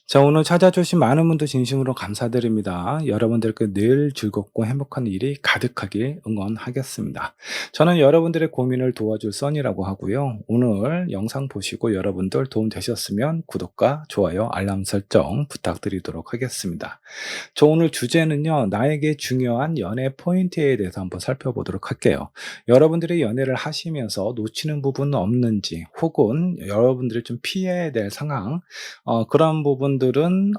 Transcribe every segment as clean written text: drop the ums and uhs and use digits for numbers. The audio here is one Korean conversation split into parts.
자, 오늘 찾아주신 많은 분들 진심으로 감사드립니다. 여러분들께 늘 즐겁고 행복한 일이 가득하길 응원하겠습니다. 저는 여러분들의 고민을 도와줄 써니라고 하고요. 오늘 영상 보시고 여러분들 도움 되셨으면 구독과 좋아요, 알람 설정 부탁드리도록 하겠습니다. 저 오늘 주제는요, 나에게 중요한 연애 포인트에 대해서 한번 살펴보도록 할게요. 여러분들이 연애를 하시면서 놓치는 부분은 없는지, 혹은 여러분들이 좀 피해야 될 상황, 그런 부분들은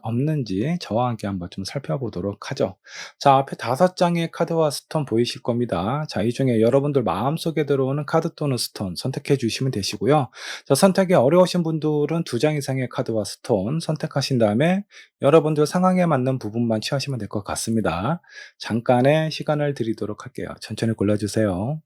없는지 저와 함께 한번 좀 살펴보도록 하죠. 자, 앞에 5장의 카드와 스톤 보이실 겁니다. 자, 이 중에 여러분들 마음속에 들어오는 카드 또는 스톤 선택해 주시면 되시고요. 자, 선택이 어려우신 분들은 2장 이상의 카드와 스톤 선택하신 다음에 여러분들 상황에 맞는 부분만 취하시면 될 것 같습니다. 잠깐의 시간을 드리도록 할게요. 천천히 골라주세요.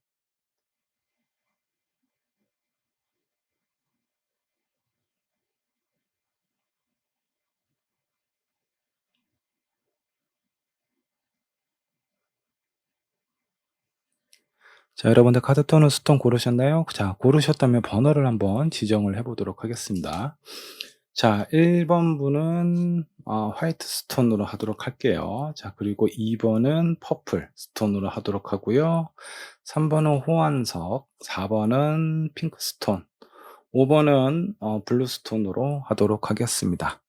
자, 여러분들 카드 또는 스톤 고르셨나요? 자, 고르셨다면 번호를 한번 지정을 해 보도록 하겠습니다. 자, 1번 분은 화이트 스톤으로 하도록 할게요. 자, 그리고 2 번은 퍼플 스톤으로 하도록 하고요. 3 번은 호환석, 4 번은 핑크 스톤, 5 번은 블루 스톤으로 하도록 하겠습니다.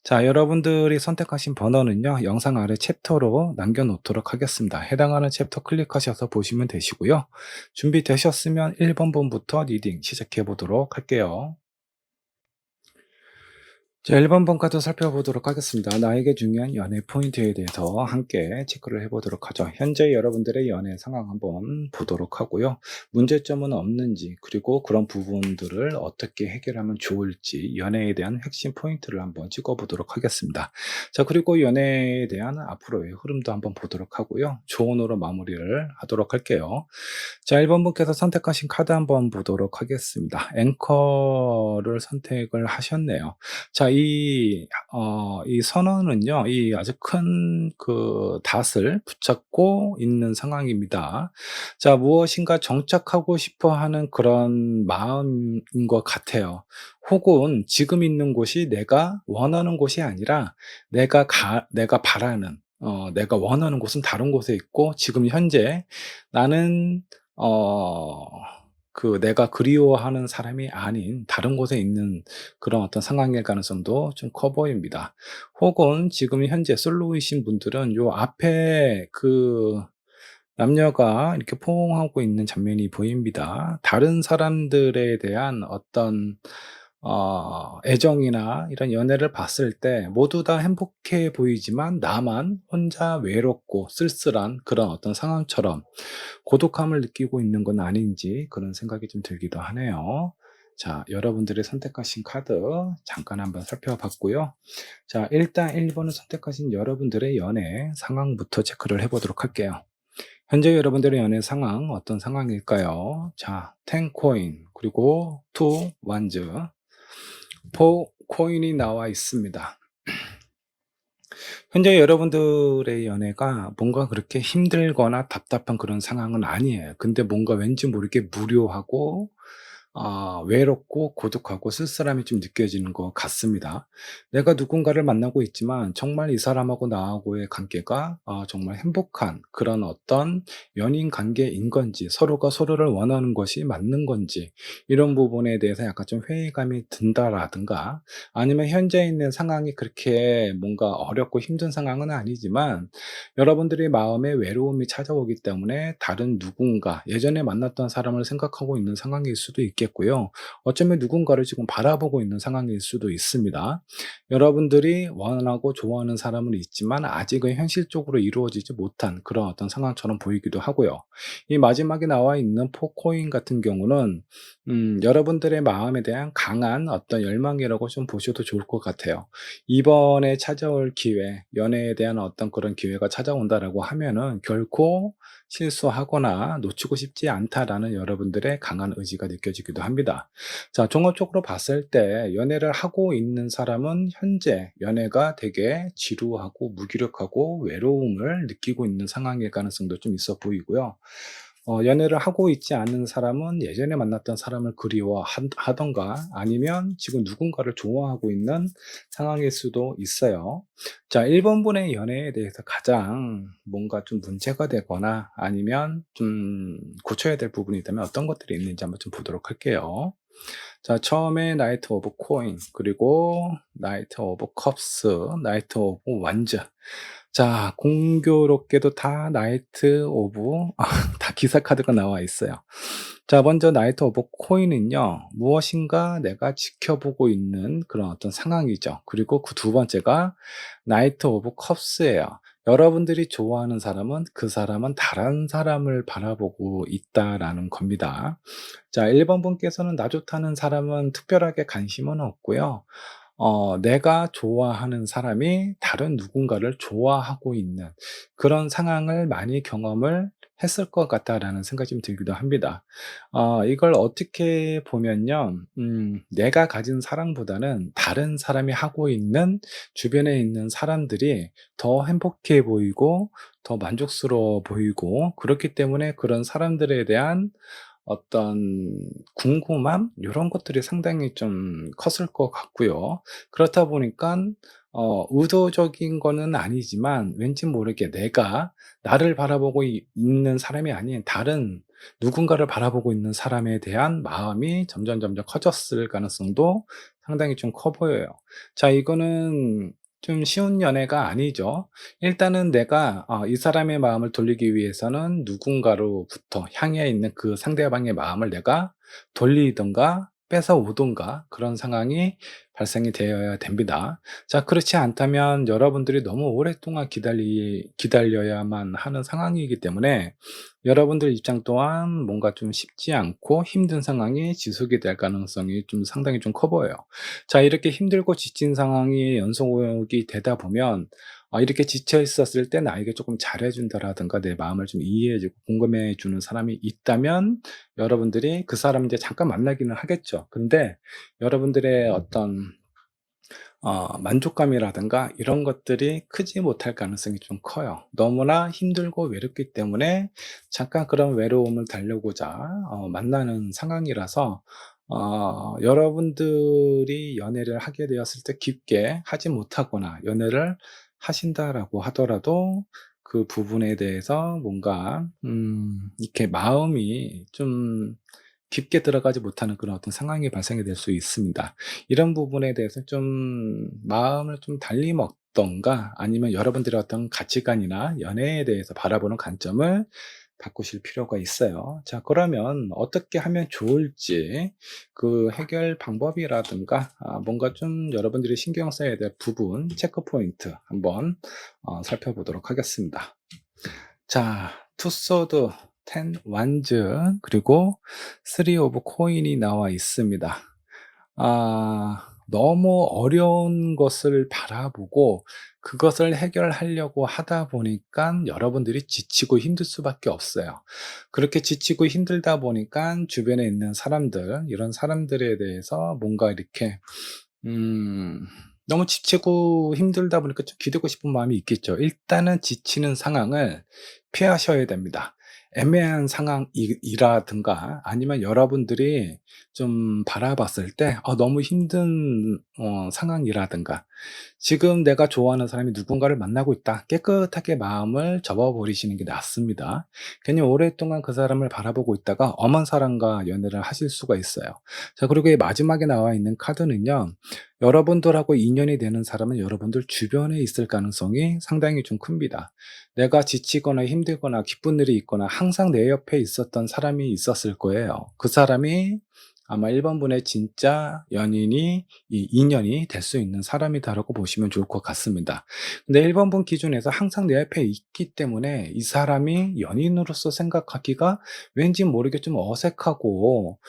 자, 여러분들이 선택하신 번호는요, 영상 아래 챕터로 남겨 놓도록 하겠습니다. 해당하는 챕터 클릭하셔서 보시면 되시고요. 준비되셨으면 1번 분부터 리딩 시작해 보도록 할게요. 자, 1번 번까지 살펴보도록 하겠습니다. 나에게 중요한 연애 포인트에 대해서 함께 체크를 해보도록 하죠. 현재 여러분들의 연애 상황 한번 보도록 하고요. 문제점은 없는지, 그리고 그런 부분들을 어떻게 해결하면 좋을지, 연애에 대한 핵심 포인트를 한번 찍어보도록 하겠습니다. 자, 그리고 연애에 대한 앞으로의 흐름도 한번 보도록 하고요. 조언으로 마무리를 하도록 할게요. 자, 1번 분께서 선택하신 카드 한번 보도록 하겠습니다. 앵커를 선택을 하셨네요. 자, 이 선언은요, 이 아주 큰 닷을 붙잡고 있는 상황입니다. 자, 무엇인가 정착하고 싶어 하는 그런 마음인 것 같아요. 혹은 지금 있는 곳이 내가 원하는 곳이 아니라 내가 바라는, 내가 원하는 곳은 다른 곳에 있고, 지금 현재 나는 어 내가 그리워하는 사람이 아닌 다른 곳에 있는 그런 어떤 상황일 가능성도 좀 커 보입니다. 혹은 지금 현재 솔로이신 분들은 요 앞에 남녀가 이렇게 포옹하고 있는 장면이 보입니다. 다른 사람들에 대한 어떤 애정이나 이런 연애를 봤을 때 모두 다 행복해 보이지만 나만 혼자 외롭고 쓸쓸한 그런 어떤 상황처럼 고독함을 느끼고 있는 건 아닌지 그런 생각이 좀 들기도 하네요. 자, 여러분들이 선택하신 카드 잠깐 한번 살펴봤고요. 자, 일단 1 번을 선택하신 여러분들의 연애 상황부터 체크를 해 보도록 할게요. 현재 여러분들의 연애 상황 어떤 상황일까요? 자, 10 코인, 그리고 2 wands, 4 코인이 나와 있습니다. 현재 여러분들의 연애가 뭔가 그렇게 힘들거나 답답한 그런 상황은 아니에요. 근데 뭔가 왠지 모르게 무료하고 외롭고 고독하고 쓸쓸함이 좀 느껴지는 것 같습니다. 내가 누군가를 만나고 있지만 정말 이 사람하고 나하고의 관계가 정말 행복한 그런 어떤 연인 관계인 건지, 서로가 서로를 원하는 것이 맞는 건지, 이런 부분에 대해서 약간 좀 회의감이 든다라든가, 아니면 현재 있는 상황이 그렇게 뭔가 어렵고 힘든 상황은 아니지만 여러분들의 마음에 외로움이 찾아오기 때문에 다른 누군가, 예전에 만났던 사람을 생각하고 있는 상황일 수도 있겠고요. 어쩌면 누군가를 지금 바라보고 있는 상황일 수도 있습니다. 여러분들이 원하고 좋아하는 사람은 있지만 아직은 현실적으로 이루어지지 못한 그런 어떤 상황처럼 보이기도 하고요. 이 마지막에 나와 있는 포코인 같은 경우는 여러분들의 마음에 대한 강한 어떤 열망이라고 좀 보셔도 좋을 것 같아요. 이번에 찾아올 기회, 연애에 대한 어떤 그런 기회가 찾아온다라고 하면은 결코 실수하거나 놓치고 싶지 않다라는 여러분들의 강한 의지가 느껴지기도 합니다. 자, 종합적으로 봤을 때 연애를 하고 있는 사람은 현재 연애가 되게 지루하고 무기력하고 외로움을 느끼고 있는 상황일 가능성도 좀 있어 보이고요. 연애를 하고 있지 않은 사람은 예전에 만났던 사람을 하던가 아니면 지금 누군가를 좋아하고 있는 상황일 수도 있어요. 자, 1 번분의 연애에 대해서 가장 뭔가 좀 문제가 되거나 아니면 좀 고쳐야 될 부분이 있다면 어떤 것들이 있는지 한번 좀 보도록 할게요. 자, 처음에 나이트 오브 코인, 그리고 나이트 오브 컵스, 나이트 오브 완즈. 자, 공교롭게도 다 나이트 오브 다 기사 카드가 나와 있어요. 자, 먼저 나이트 오브 코인은요, 무엇인가 내가 지켜보고 있는 그런 어떤 상황이죠. 그리고 그 두 번째가 나이트 오브 컵스예요. 여러분들이 좋아하는 사람은 그 사람은 다른 사람을 바라보고 있다라는 겁니다. 자, 1번 분께서는 나 좋다는 사람은 특별하게 관심은 없고요. 내가 좋아하는 사람이 다른 누군가를 좋아하고 있는 그런 상황을 많이 경험을 했을 것 같다라는 생각이 좀 들기도 합니다. 이걸 어떻게 보면요. 내가 가진 사랑보다는 다른 사람이 하고 있는 주변에 있는 사람들이 더 행복해 보이고 더 만족스러워 보이고, 그렇기 때문에 그런 사람들에 대한 어떤 궁금함 요런 것들이 상당히 좀 컸을 것 같고요. 그렇다 보니깐 의도적인 거는 아니지만 왠지 모르게 내가 나를 바라보고 있는 사람이 아닌 다른 누군가를 바라보고 있는 사람에 대한 마음이 점점 커졌을 가능성도 상당히 좀 커 보여요. 자, 이거는 좀 쉬운 연애가 아니죠. 일단은 내가 이 사람의 마음을 돌리기 위해서는 누군가로부터 향해 있는 그 상대방의 마음을 내가 돌리든가 뺏어오든가 그런 상황이 발생이 되어야 됩니다. 자, 그렇지 않다면 여러분들이 너무 오랫동안 기다려야만 하는 상황이기 때문에 여러분들 입장 또한 뭔가 좀 쉽지 않고 힘든 상황이 지속이 될 가능성이 좀 상당히 좀 커 보여요. 자, 이렇게 힘들고 지친 상황이 연속이 되다 보면 이렇게 지쳐 있었을 때 나에게 조금 잘해 준다라든가 내 마음을 좀 이해해 주고 공감해 주는 사람이 있다면 여러분들이 그 사람을 이제 잠깐 만나기는 하겠죠. 근데 여러분들의 어떤 만족감이라든가 이런 것들이 크지 못할 가능성이 좀 커요. 너무나 힘들고 외롭기 때문에 잠깐 그런 외로움을 달래고자 만나는 상황이라서 여러분들이 연애를 하게 되었을 때 깊게 하지 못하거나 연애를 하신다라고 하더라도 그 부분에 대해서 뭔가 이렇게 마음이 좀 깊게 들어가지 못하는 그런 어떤 상황이 발생이 될 수 있습니다. 이런 부분에 대해서 좀 마음을 좀 달리 먹든가 아니면 여러분들의 어떤 가치관이나 연애에 대해서 바라보는 관점을 바꾸실 필요가 있어요. 자, 그러면 어떻게 하면 좋을지 그 해결 방법이라든가 뭔가 좀 여러분들이 신경 써야 될 부분, 체크 포인트 한번 살펴보도록 하겠습니다. 자, 투 소드, 10 완즈, 그리고 3 오브 코인이 나와 있습니다. 너무 어려운 것을 바라보고 그것을 해결하려고 하다 보니깐 여러분들이 지치고 힘들 수밖에 없어요. 그렇게 지치고 힘들다 보니깐 주변에 있는 사람들, 이런 사람들에 대해서 뭔가 이렇게 음 너무 지치고 힘들다 보니까 좀 기대고 싶은 마음이 있겠죠. 일단은 지치는 상황을 피하셔야 됩니다. 애매한 상황이라든가 아니면 여러분들이 좀 바라봤을 때 너무 힘든 상황이라든가 지금 내가 좋아하는 사람이 누군가를 만나고 있다. 깨끗하게 마음을 접어버리시는 게 낫습니다. 괜히 오랫동안 그 사람을 바라보고 있다가 엄한 사람과 연애를 하실 수가 있어요. 자, 그리고 이 마지막에 나와 있는 카드는요. 여러분들하고 인연이 되는 사람은 여러분들 주변에 있을 가능성이 상당히 좀 큽니다. 내가 지치거나 힘들거나 기쁜 일이 있거나 항상 내 옆에 있었던 사람이 있었을 거예요. 그 사람이 아마 1 번분의 진짜 연인이 이 인연이 될 수 있는 사람이다라고 보시면 좋을 것 같습니다. 근데 1 번분 기준에서 항상 내 옆에 있기 때문에 이 사람이 연인으로서 생각하기가 왠지 모르게 좀 어색하고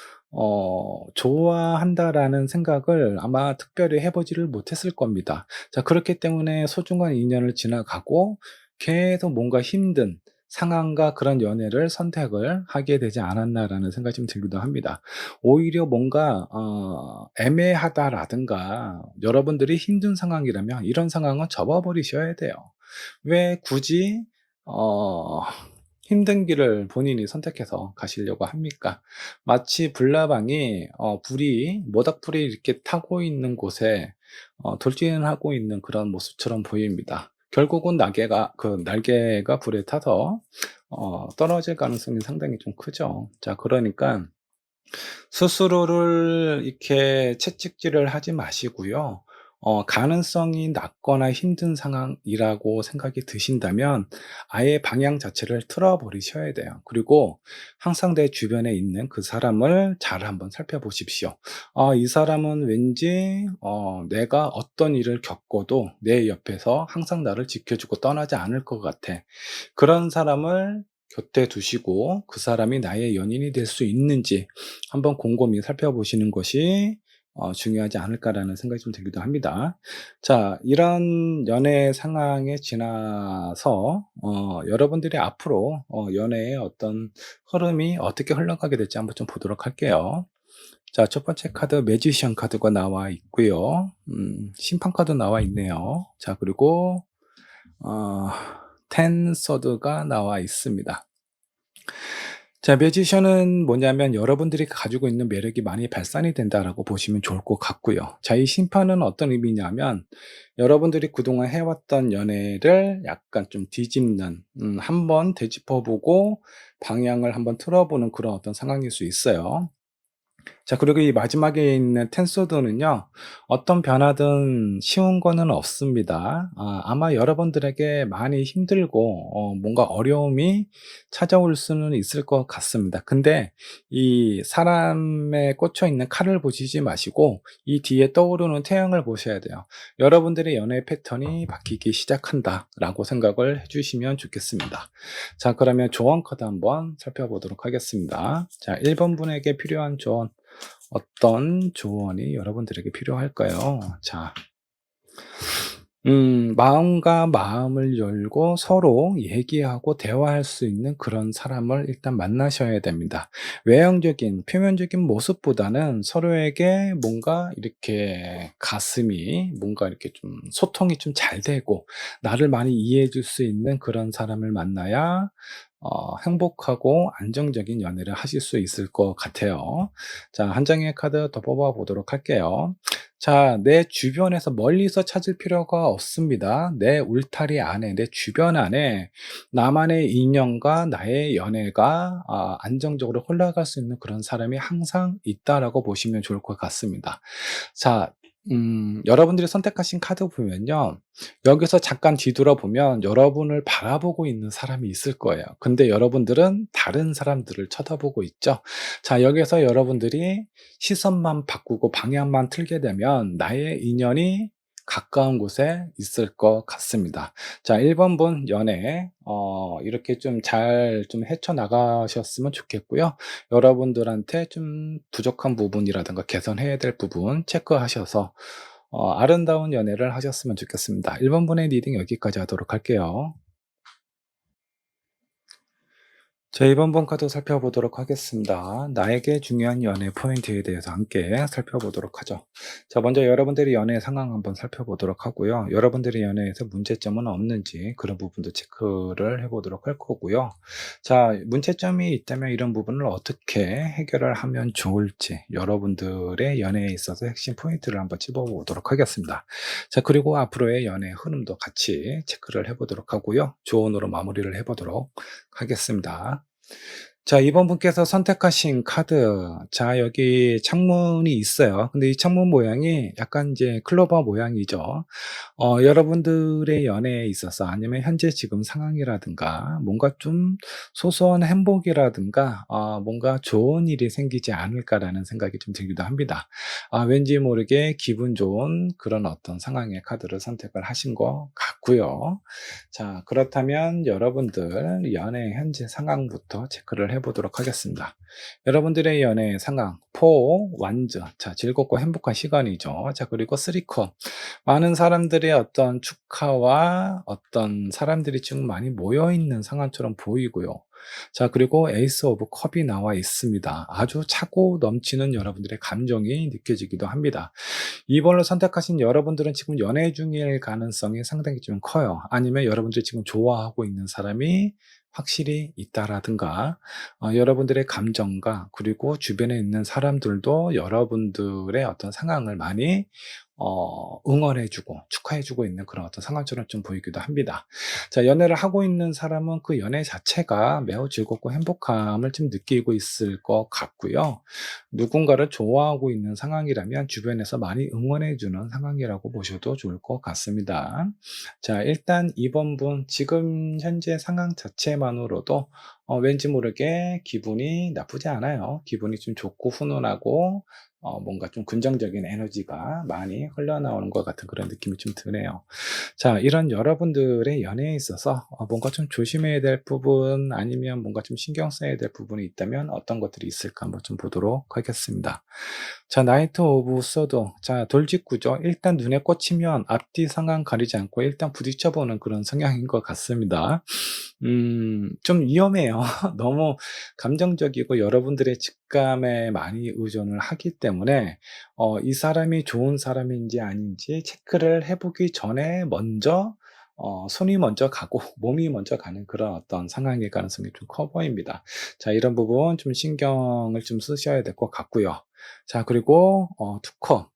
'좋아한다.'라는 생각을 아마 특별히 해 보지를 못했을 겁니다. 자, 그렇기 때문에 소중한 인연을 지나가고 계속 뭔가 힘든 상황과 그런 연애를 선택을 하게 되지 않았나라는 생각이 좀 들기도 합니다. 오히려 뭔가 애매하다라든가 여러분들이 힘든 상황이라면 이런 상황은 접어 버리셔야 돼요. 왜 굳이 어 힘든 길을 본인이 선택해서 가시려고 합니까? 마치 불나방이 불이 모닥불이 이렇게 타고 있는 곳에 돌진하고 있는 그런 모습처럼 보입니다. 결국은 날개가 불에 타서 떨어질 가능성이 상당히 좀 크죠. 자, 그러니까 스스로를 이렇게 채찍질을 하지 마시고요. 가능성이 낮거나 힘든 상황이라고 생각이 드신다면 아예 방향 자체를 틀어 버리셔야 돼요. 그리고 항상 내 주변에 있는 그 사람을 잘 한번 살펴보십시오. 이 사람은 왠지 내가 어떤 일을 겪어도 내 옆에서 항상 나를 지켜주고 떠나지 않을 것 같아. 그런 사람을 곁에 두시고 그 사람이 나의 연인이 될 수 있는지 한번 곰곰이 살펴보시는 것이 중요하지 않을까라는 생각이 좀 들기도 합니다. 자, 이런 연애 상황에 지나서 여러분들이 앞으로 연애의 어떤 흐름이 어떻게 흘러가게 될지 한번 좀 보도록 할게요. 자, 첫 번째 카드 매지션 카드가 나와 있고요. 심판 카드 나와 있네요. 자, 그리고 어, 텐 서드가 나와 있습니다. 자, 매지션은 뭐냐면 여러분들이 가지고 있는 매력이 많이 발산이 된다라고 보시면 좋을 것 같고요. 자, 이 심판은 어떤 의미냐면 여러분들이 그동안 해왔던 연애를 약간 좀 뒤집는, 한번 되짚어보고 방향을 한번 틀어보는 그런 어떤 상황일 수 있어요. 자, 그리고 이 마지막에 있는 텐소드는요. 어떤 변화든 쉬운 거는 없습니다. 아마 여러분들에게 많이 힘들고 뭔가 어려움이 찾아올 수는 있을 것 같습니다. 근데 이 사람에 꽂혀 있는 칼을 보시지 마시고 이 뒤에 떠오르는 태양을 보셔야 돼요. 여러분들의 연애 패턴이 바뀌기 시작한다라고 생각을 해 주시면 좋겠습니다. 자, 그러면 조언 카드 한번 살펴보도록 하겠습니다. 자, 1번 분에게 필요한 조언 어떤 조언이 여러분들에게 필요할까요? 자, 마음과 마음을 열고 서로 얘기하고 대화할 수 있는 그런 사람을 일단 만나셔야 됩니다. 외형적인, 표면적인 모습보다는 서로에게 뭔가 이렇게 가슴이 뭔가 이렇게 좀 소통이 좀 잘 되고 나를 많이 이해해 줄 수 있는 그런 사람을 만나야 행복하고 안정적인 연애를 하실 수 있을 것 같아요. 자, 한 장의 카드 더 뽑아 보도록 할게요. 자, 내 주변에서 멀리서 찾을 필요가 없습니다. 내 울타리 안에, 내 주변 안에 나만의 인연과 나의 연애가 안정적으로 흘러갈 수 있는 그런 사람이 항상 있다라고 보시면 좋을 것 같습니다. 자, 여러분들이 선택하신 카드 보면요. 여기서 잠깐 뒤돌아보면 여러분을 바라보고 있는 사람이 있을 거예요. 근데 여러분들은 다른 사람들을 쳐다보고 있죠. 자, 여기서 여러분들이 시선만 바꾸고 방향만 틀게 되면 나의 인연이 가까운 곳에 있을 것 같습니다. 자, 1번 분 연애 이렇게 좀 잘 좀 헤쳐나가셨으면 좋겠고요. 여러분들한테 좀 부족한 부분이라든가 개선해야 될 부분 체크하셔서 아름다운 연애를 하셨으면 좋겠습니다. 1번 분의 리딩 여기까지 하도록 할게요. 자, 이번 번 카드 살펴보도록 하겠습니다. 나에게 중요한 연애 포인트에 대해서 함께 살펴보도록 하죠. 자, 먼저 여러분들의 연애 상황 한번 살펴보도록 하고요. 여러분들의 연애에서 문제점은 없는지 그런 부분도 체크를 해보도록 할 거고요. 자, 문제점이 있다면 이런 부분을 어떻게 해결을 하면 좋을지 여러분들의 연애에 있어서 핵심 포인트를 한번 짚어보도록 하겠습니다. 자, 그리고 앞으로의 연애 흐름도 같이 체크를 해보도록 하고요. 조언으로 마무리를 해보도록 하겠습니다. 자, 이번 분께서 선택하신 카드. 자, 여기 창문이 있어요. 근데 이 창문 모양이 약간 이제 클로버 모양이죠. 여러분들의 연애에 있어서 아니면 현재 지금 상황이라든가 뭔가 좀 소소한 행복이라든가 뭔가 좋은 일이 생기지 않을까라는 생각이 좀 들기도 합니다. 왠지 모르게 기분 좋은 그런 어떤 상황의 카드를 선택을 하신 것 같고요. 자, 그렇다면 여러분들 연애 현재 상황부터 체크를 해 보도록 하겠습니다. 여러분들의 연애 상황, 완전. 자, 즐겁고 행복한 시간이죠. 자, 그리고 3컵. 많은 사람들의 어떤 축하와 어떤 사람들이 지금 많이 모여 있는 상황처럼 보이고요. 자, 그리고 에이스 오브 컵이 나와 있습니다. 아주 차고 넘치는 여러분들의 감정이 느껴지기도 합니다. 2 번을 선택하신 여러분들은 지금 연애 중일 가능성이 상당히 좀 커요. 아니면 여러분들이 지금 좋아하고 있는 사람이 확실히 있다라든가 여러분들의 감정과 그리고 주변에 있는 사람들도 여러분들의 어떤 상황을 많이 응원해 주고 축하해 주고 있는 그런 어떤 상황처럼 좀 보이기도 합니다. 자, 연애를 하고 있는 사람은 그 연애 자체가 매우 즐겁고 행복함을 좀 느끼고 있을 것 같고요. 누군가를 좋아하고 있는 상황이라면 주변에서 많이 응원해 주는 상황이라고 보셔도 좋을 것 같습니다. 자, 일단 이번 분 지금 현재 상황 자체만으로도 왠지 모르게 기분이 나쁘지 않아요. 기분이 좀 좋고 훈훈하고 뭔가 좀 긍정적인 에너지가 많이 흘러나오는 것 같은 그런 느낌이 좀 드네요. 자, 이런 여러분들의 연애에 있어서 뭔가 좀 조심해야 될 부분 아니면 뭔가 좀 신경 써야 될 부분이 있다면 어떤 것들이 있을까 한번 좀 보도록 하겠습니다. 자, 나이트 오브 소도. 자, 돌직구죠. 일단 눈에 꽂히면 앞뒤 상황 가리지 않고 일단 부딪혀 보는 그런 성향인 것 같습니다. 좀 위험해요. 너무 감정적이고 여러분들의 직감에 많이 의존을 하기 때문에 이 사람이 좋은 사람인지 아닌지 체크를 해 보기 전에 먼저 손이 먼저 가고 몸이 먼저 가는 그런 어떤 상황일 가능성이 좀 커 보입니다. 자, 이런 부분 좀 신경을 좀 쓰셔야 될 것 같고요. 자, 그리고 투컵.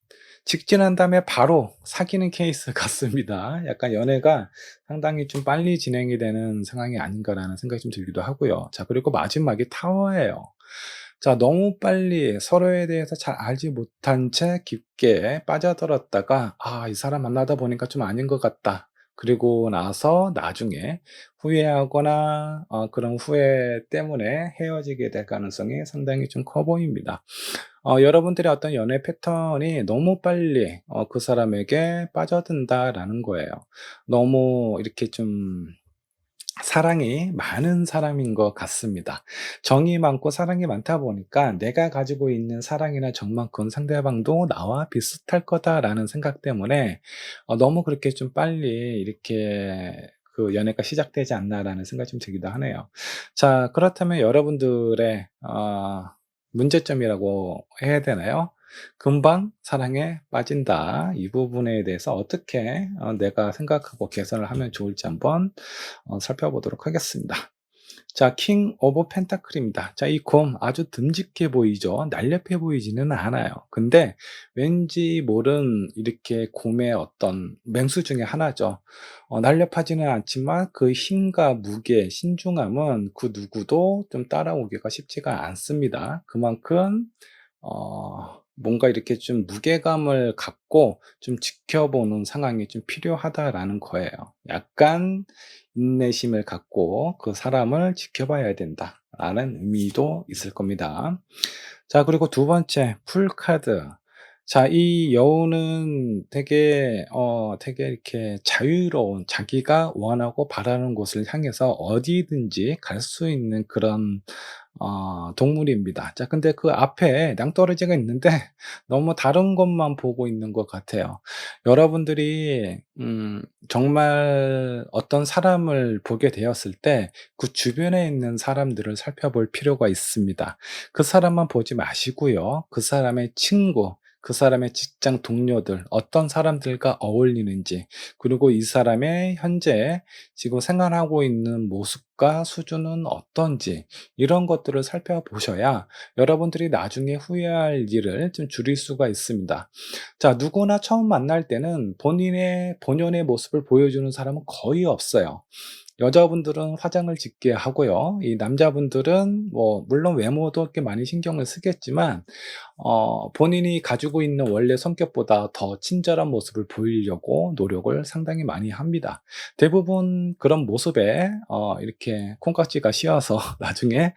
직진한 다음에 바로 사귀는 케이스 같습니다. 약간 연애가 상당히 좀 빨리 진행이 되는 상황이 아닌가라는 생각이 좀 들기도 하고요. 자, 그리고 마지막이 타워예요. 자, 너무 빨리 서로에 대해서 잘 알지 못한 채 깊게 빠져들었다가 '아, 이 사람 만나다 보니까 좀 아닌 것 같다.' 그리고 나서 나중에 후회하거나 그런 후회 때문에 헤어지게 될 가능성이 상당히 좀 커 보입니다. 여러분들의 어떤 연애 패턴이 너무 빨리 그 사람에게 빠져든다라는 거예요. 너무 이렇게 좀 사랑이 많은 사람인 것 같습니다. 정이 많고 사랑이 많다 보니까 '내가 가지고 있는 사랑이나 정만큼 상대방도 나와 비슷할 거다.'라는 생각 때문에 너무 그렇게 좀 빨리 이렇게 그 '연애가 시작되지 않나.'라는 생각이 좀 들기도 하네요. 자, 그렇다면 여러분들의 문제점이라고 해야 되나요? '금방 사랑에 빠진다.' 이 부분에 대해서 어떻게 내가 생각하고 개선을 하면 좋을지 한번 살펴보도록 하겠습니다. 자, 킹 오브 펜타클입니다. 자, 이 곰 아주 듬직해 보이죠. 날렵해 보이지는 않아요. 근데 왠지 모른 이렇게 곰의 어떤 맹수 중에 하나죠. 날렵하지는 않지만 그 힘과 무게, 신중함은 그 누구도 좀 따라오기가 쉽지가 않습니다. 그만큼 뭔가 이렇게 좀 무게감을 갖고 좀 지켜보는 상황이 좀 필요하다라는 거예요. 약간 인내심을 갖고 그 사람을 지켜봐야 된다라는 의미도 있을 겁니다. 자, 그리고 두 번째 풀카드. 자, 이 여우는 되게 이렇게 자유로운 자기가 원하고 바라는 곳을 향해서 어디든지 갈 수 있는 그런 동물입니다. 자, 근데 그 앞에 낭떠러지가 있는데 너무 다른 것만 보고 있는 것 같아요. 여러분들이 정말 어떤 사람을 보게 되었을 때 그 주변에 있는 사람들을 살펴볼 필요가 있습니다. 그 사람만 보지 마시고요. 그 사람의 친구, 그 사람의 직장 동료들, 어떤 사람들과 어울리는지, 그리고 이 사람의 현재 지금 생활하고 있는 모습과 수준은 어떤지, 이런 것들을 살펴보셔야 여러분들이 나중에 후회할 일을 좀 줄일 수가 있습니다. 자, 누구나 처음 만날 때는 본인의 본연의 모습을 보여주는 사람은 거의 없어요. 여자분들은 화장을 짙게 하고요. 이 남자분들은 뭐 물론 외모도 꽤 많이 신경을 쓰겠지만 본인이 가지고 있는 원래 성격보다 더 친절한 모습을 보이려고 노력을 상당히 많이 합니다. 대부분 그런 모습에 이렇게 콩깍지가 씌어서 나중에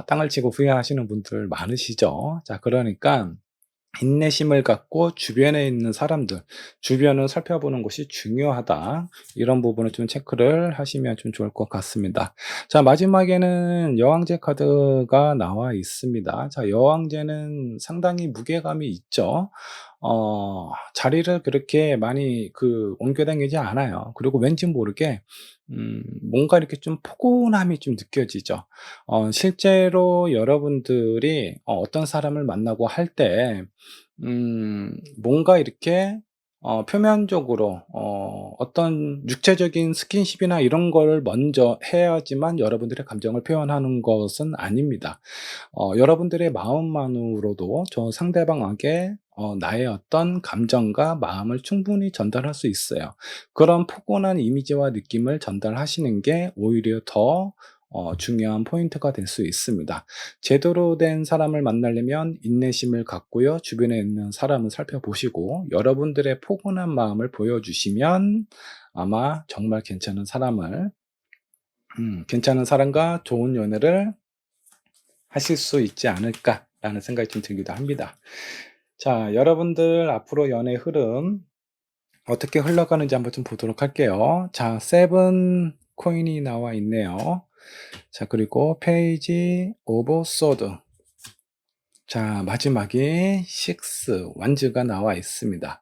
땅을 치고 후회하시는 분들 많으시죠. 자, 그러니까 인내심을 갖고 주변에 있는 사람들, 주변을 살펴보는 것이 중요하다. 이런 부분을 좀 체크를 하시면 좀 좋을 것 같습니다. 자, 마지막에는 여왕제 카드가 나와 있습니다. 자, 여왕제는 상당히 무게감이 있죠. 자리를 그렇게 많이 옮겨 다니지 않아요. 그리고 왠지 모르게 뭔가 이렇게 좀 포근함이 좀 느껴지죠. 실제로 여러분들이 어떤 사람을 만나고 할 때 뭔가 이렇게 표면적으로 어떤 육체적인 스킨십이나 이런 걸 먼저 해야지만 여러분들의 감정을 표현하는 것은 아닙니다. 여러분들의 마음만으로도 저 상대방에게 나의 어떤 감정과 마음을 충분히 전달할 수 있어요. 그런 포근한 이미지와 느낌을 전달하시는 게 오히려 더 중요한 포인트가 될 수 있습니다. 제대로 된 사람을 만나려면 인내심을 갖고요. 주변에 있는 사람을 살펴보시고 여러분들의 포근한 마음을 보여주시면 아마 정말 괜찮은 사람과 좋은 연애를 하실 수 있지 않을까라는 생각이 좀 들기도 합니다. 자, 여러분들 앞으로 연애 흐름 어떻게 흘러가는지 한번 좀 보도록 할게요. 자, 세븐 코인이 나와 있네요. 자, 그리고 페이지 오브 소드. 자, 마지막에 6 완즈가 나와 있습니다.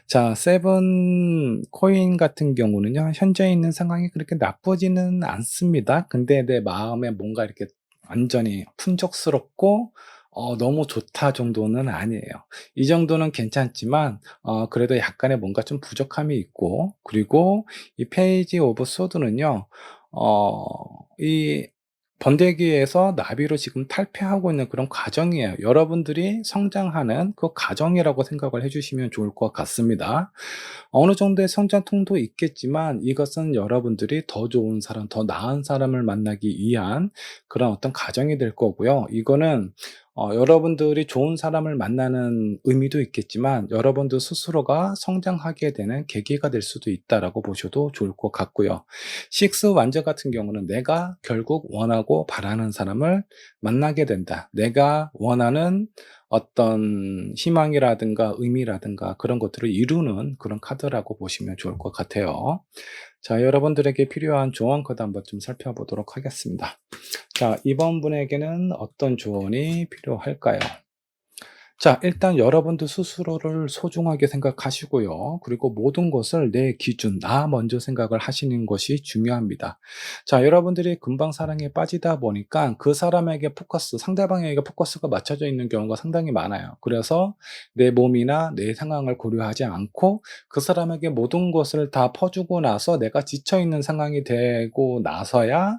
자, 세븐 코인 같은 경우는요, 현재 있는 상황이 그렇게 나쁘지는 않습니다. 근데 내 마음에 뭔가 이렇게 완전히 풍족스럽고 너무 좋다 정도는 아니에요. 이 정도는 괜찮지만 그래도 약간의 뭔가 좀 부족함이 있고, 그리고 이 페이지 오브 소드는요, 이 번데기에서 나비로 지금 탈피하고 있는 그런 과정이에요. 여러분들이 성장하는 그 과정이라고 생각을 해 주시면 좋을 것 같습니다. 어느 정도의 성장통도 있겠지만 이것은 여러분들이 더 좋은 사람, 더 나은 사람을 만나기 위한 그런 어떤 과정이 될 거고요. 이거는 여러분들이 좋은 사람을 만나는 의미도 있겠지만 여러분들 스스로가 성장하게 되는 계기가 될 수도 있다라고 보셔도 좋을 것 같고요. 식스 완저 같은 경우는 내가 결국 원하고 바라는 사람을 만나게 된다. 내가 원하는 어떤 희망이라든가 의미라든가 그런 것들을 이루는 그런 카드라고 보시면 좋을 것 같아요. 자, 여러분들에게 필요한 조언 카드 한번 좀 살펴보도록 하겠습니다. 자, 이번 분에게는 어떤 조언이 필요할까요? 자, 일단 여러분들 스스로를 소중하게 생각하시고요. 그리고 모든 것을 내 기준, 나 먼저 생각을 하시는 것이 중요합니다. 자, 여러분들이 금방 사랑에 빠지다 보니까 그 사람에게 상대방에게 포커스가 맞춰져 있는 경우가 상당히 많아요. 그래서 내 몸이나 내 상황을 고려하지 않고 그 사람에게 모든 것을 다 퍼주고 나서 내가 지쳐 있는 상황이 되고 나서야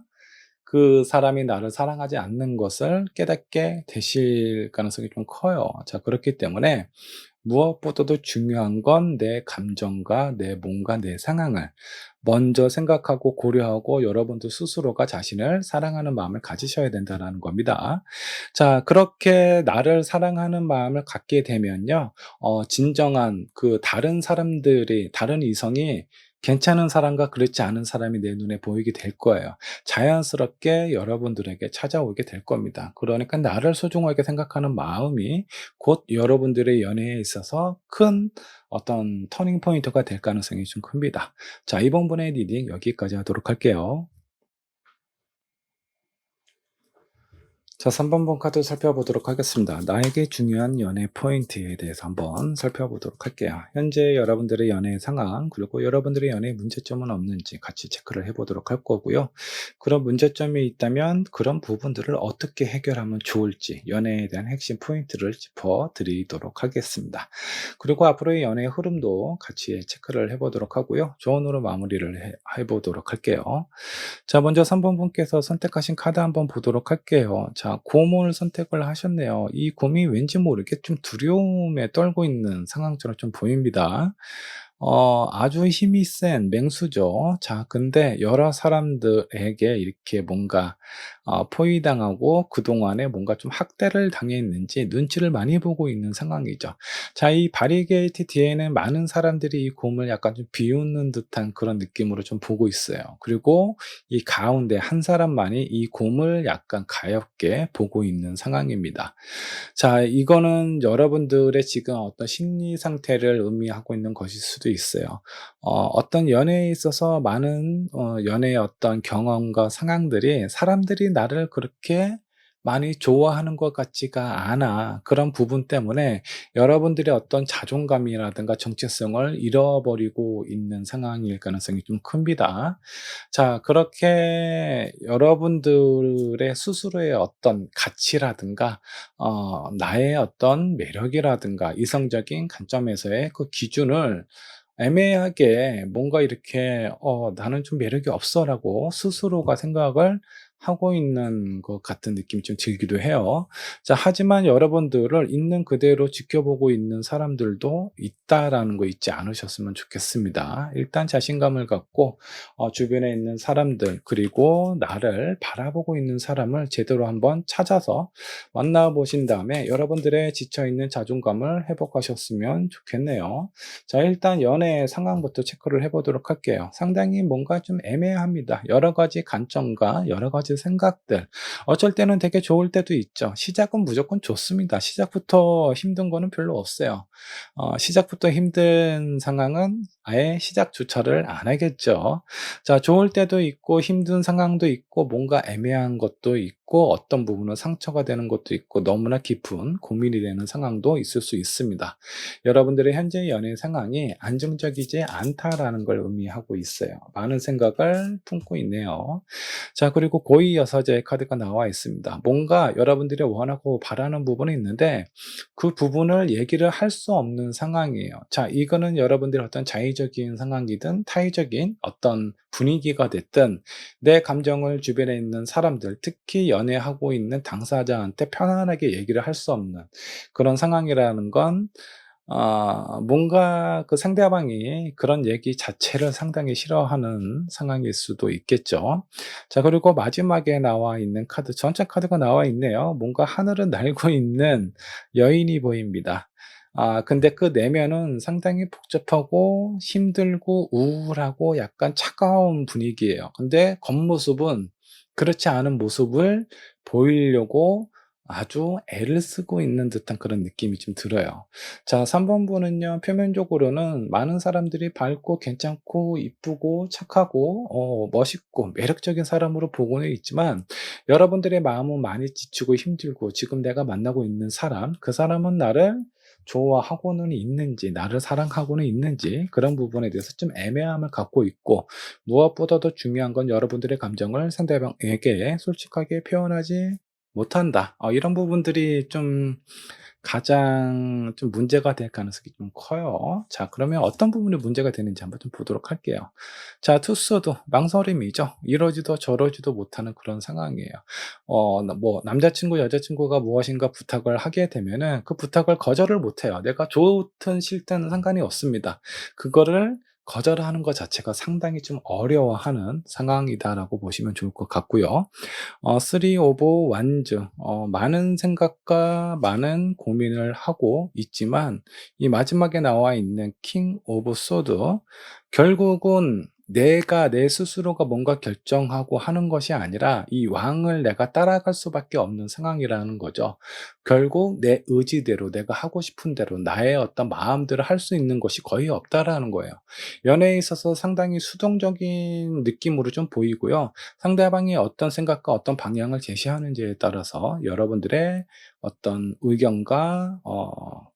그 사람이 나를 사랑하지 않는 것을 깨닫게 되실 가능성이 좀 커요. 자, 그렇기 때문에 무엇보다도 중요한 건 내 감정과 내 몸과 내 상황을 먼저 생각하고 고려하고 여러분들 스스로가 자신을 사랑하는 마음을 가지셔야 된다는 겁니다. 자, 그렇게 나를 사랑하는 마음을 갖게 되면요, 진정한 그 다른 이성이 괜찮은 사람과 그렇지 않은 사람이 내 눈에 보이게 될 거예요. 자연스럽게 여러분들에게 찾아오게 될 겁니다. 그러니까 나를 소중하게 생각하는 마음이 곧 여러분들의 연애에 있어서 큰 어떤 터닝 포인트가 될 가능성이 좀 큽니다. 자, 이번 분의 리딩 여기까지 하도록 할게요. 자, 3번 카드 살펴보도록 하겠습니다. 나에게 중요한 연애 포인트에 대해서 한번 살펴보도록 할게요. 현재 여러분들의 연애 상황, 그리고 여러분들의 연애 문제점은 없는지 같이 체크를 해보도록 할 거고요. 그런 문제점이 있다면 그런 부분들을 어떻게 해결하면 좋을지 연애에 대한 핵심 포인트를 짚어드리도록 하겠습니다. 그리고 앞으로의 연애 흐름도 같이 체크를 해보도록 하고요. 조언으로 마무리를 해보도록 할게요. 자, 먼저 3번 분께서 선택하신 카드 한번 보도록 할게요. 자, 곰을 선택을 하셨네요. 이 곰이 왠지 모르게 좀 두려움에 떨고 있는 상황처럼 좀 보입니다. 아주 힘이 센 맹수죠. 자, 근데 여러 사람들에게 이렇게 뭔가 포위당하고 그동안에 뭔가 좀 학대를 당했는지 눈치를 많이 보고 있는 상황이죠. 자, 이 바리게이트 뒤에는 많은 사람들이 이 곰을 약간 좀 비웃는 듯한 그런 느낌으로 좀 보고 있어요. 그리고 이 가운데 한 사람만이 이 곰을 약간 가엾게 보고 있는 상황입니다. 자, 이거는 여러분들의 지금 어떤 심리 상태를 의미하고 있는 것일 수도 있어요. 어떤 연애에 있어서 많은 연애의 어떤 경험과 상황들이 사람들이 나를 그렇게 많이 좋아하는 것 같지가 않아. 그런 부분 때문에 여러분들의 어떤 자존감이라든가 정체성을 잃어버리고 있는 상황일 가능성이 좀 큽니다. 자, 그렇게 여러분들의 스스로의 어떤 가치라든가 나의 어떤 매력이라든가 이성적인 관점에서의 그 기준을 애매하게 뭔가 이렇게 '나는 좀 매력이 없어.'라고 스스로가 생각을 하고 있는 것 같은 느낌이 좀 들기도 해요. 자, 하지만 여러분들을 있는 그대로 지켜보고 있는 사람들도 있다라는 거 잊지 않으셨으면 좋겠습니다. 일단 자신감을 갖고 주변에 있는 사람들 그리고 나를 바라보고 있는 사람을 제대로 한번 찾아서 만나 보신 다음에 여러분들의 지쳐 있는 자존감을 회복하셨으면 좋겠네요. 자, 일단 연애 상황부터 체크를 해 보도록 할게요. 상당히 뭔가 좀 애매합니다. 여러 가지 관점과 여러 가지 생각들. 어쩔 때는 되게 좋을 때도 있죠. 시작은 무조건 좋습니다. 시작부터 힘든 거는 별로 없어요. 시작부터 힘든 상황은 아예 시작조차를 안 하겠죠. 자, 좋을 때도 있고 힘든 상황도 있고 뭔가 애매한 것도 있고 어떤 부분은 상처가 되는 것도 있고 너무나 깊은 고민이 되는 상황도 있을 수 있습니다. 여러분들의 현재 연애 상황이 안정적이지 않다라는 걸 의미하고 있어요. 많은 생각을 품고 있네요. 자, 그리고 고위 여사제의 카드가 나와 있습니다. 뭔가 여러분들이 원하고 바라는 부분이 있는데 그 부분을 얘기를 할 수 없는 상황이에요. 자, 이거는 여러분들의 어떤 자의적인 상황이든 타의적인 어떤 분위기가 됐든 내 감정을 주변에 있는 사람들, 특히 연애하고 있는 당사자한테 편안하게 얘기를 할 수 없는 그런 상황이라는 건 뭔가 그 상대방이 그런 얘기 자체를 상당히 싫어하는 상황일 수도 있겠죠. 자, 그리고 마지막에 나와 있는 카드, 전체 카드가 나와 있네요. 뭔가 하늘을 날고 있는 여인이 보입니다. 근데 그 내면은 상당히 복잡하고 힘들고 우울하고 약간 차가운 분위기예요. 근데 겉모습은 그렇지 않은 모습을 보이려고 아주 애를 쓰고 있는 듯한 그런 느낌이 좀 들어요. 자, 3 번분은요. 표면적으로는 많은 사람들이 밝고 괜찮고 이쁘고 착하고 멋있고 매력적인 사람으로 보고는 있지만 여러분들의 마음은 많이 지치고 힘들고 지금 내가 만나고 있는 사람, 그 사람은 나를 좋아하고는 있는지, 나를 사랑하고는 있는지 그런 부분에 대해서 좀 애매함을 갖고 있고 무엇보다도 중요한 건 여러분들의 감정을 상대방에게 솔직하게 표현하지 못한다. 이런 부분들이 좀 가장 좀 문제가 될 가능성이 좀 커요. 자, 그러면 어떤 부분이 문제가 되는지 한번 좀 보도록 할게요. 자, 투서도 망설임이죠. 이러지도 저러지도 못하는 그런 상황이에요. 뭐 남자친구, 여자친구가 무엇인가 부탁을 하게 되면은 그 부탁을 거절을 못 해요. 내가 좋든 싫든 상관이 없습니다. 그거를 거절하는 것 자체가 상당히 좀 어려워하는 상황이다라고 보시면 좋을 것 같고요. 쓰리 오브 완즈, 많은 생각과 많은 고민을 하고 있지만 이 마지막에 나와 있는 킹 오브 소드, 결국은 내가 내 스스로가 뭔가 결정하고 하는 것이 아니라 이 왕을 내가 따라갈 수밖에 없는 상황이라는 거죠. 결국 내 의지대로 내가 하고 싶은 대로 나의 어떤 마음대로 할 수 있는 것이 거의 없다라는 거예요. 연애에 있어서 상당히 수동적인 느낌으로 좀 보이고요. 상대방이 어떤 생각과 어떤 방향을 제시하는지에 따라서 여러분들의 어떤 의견과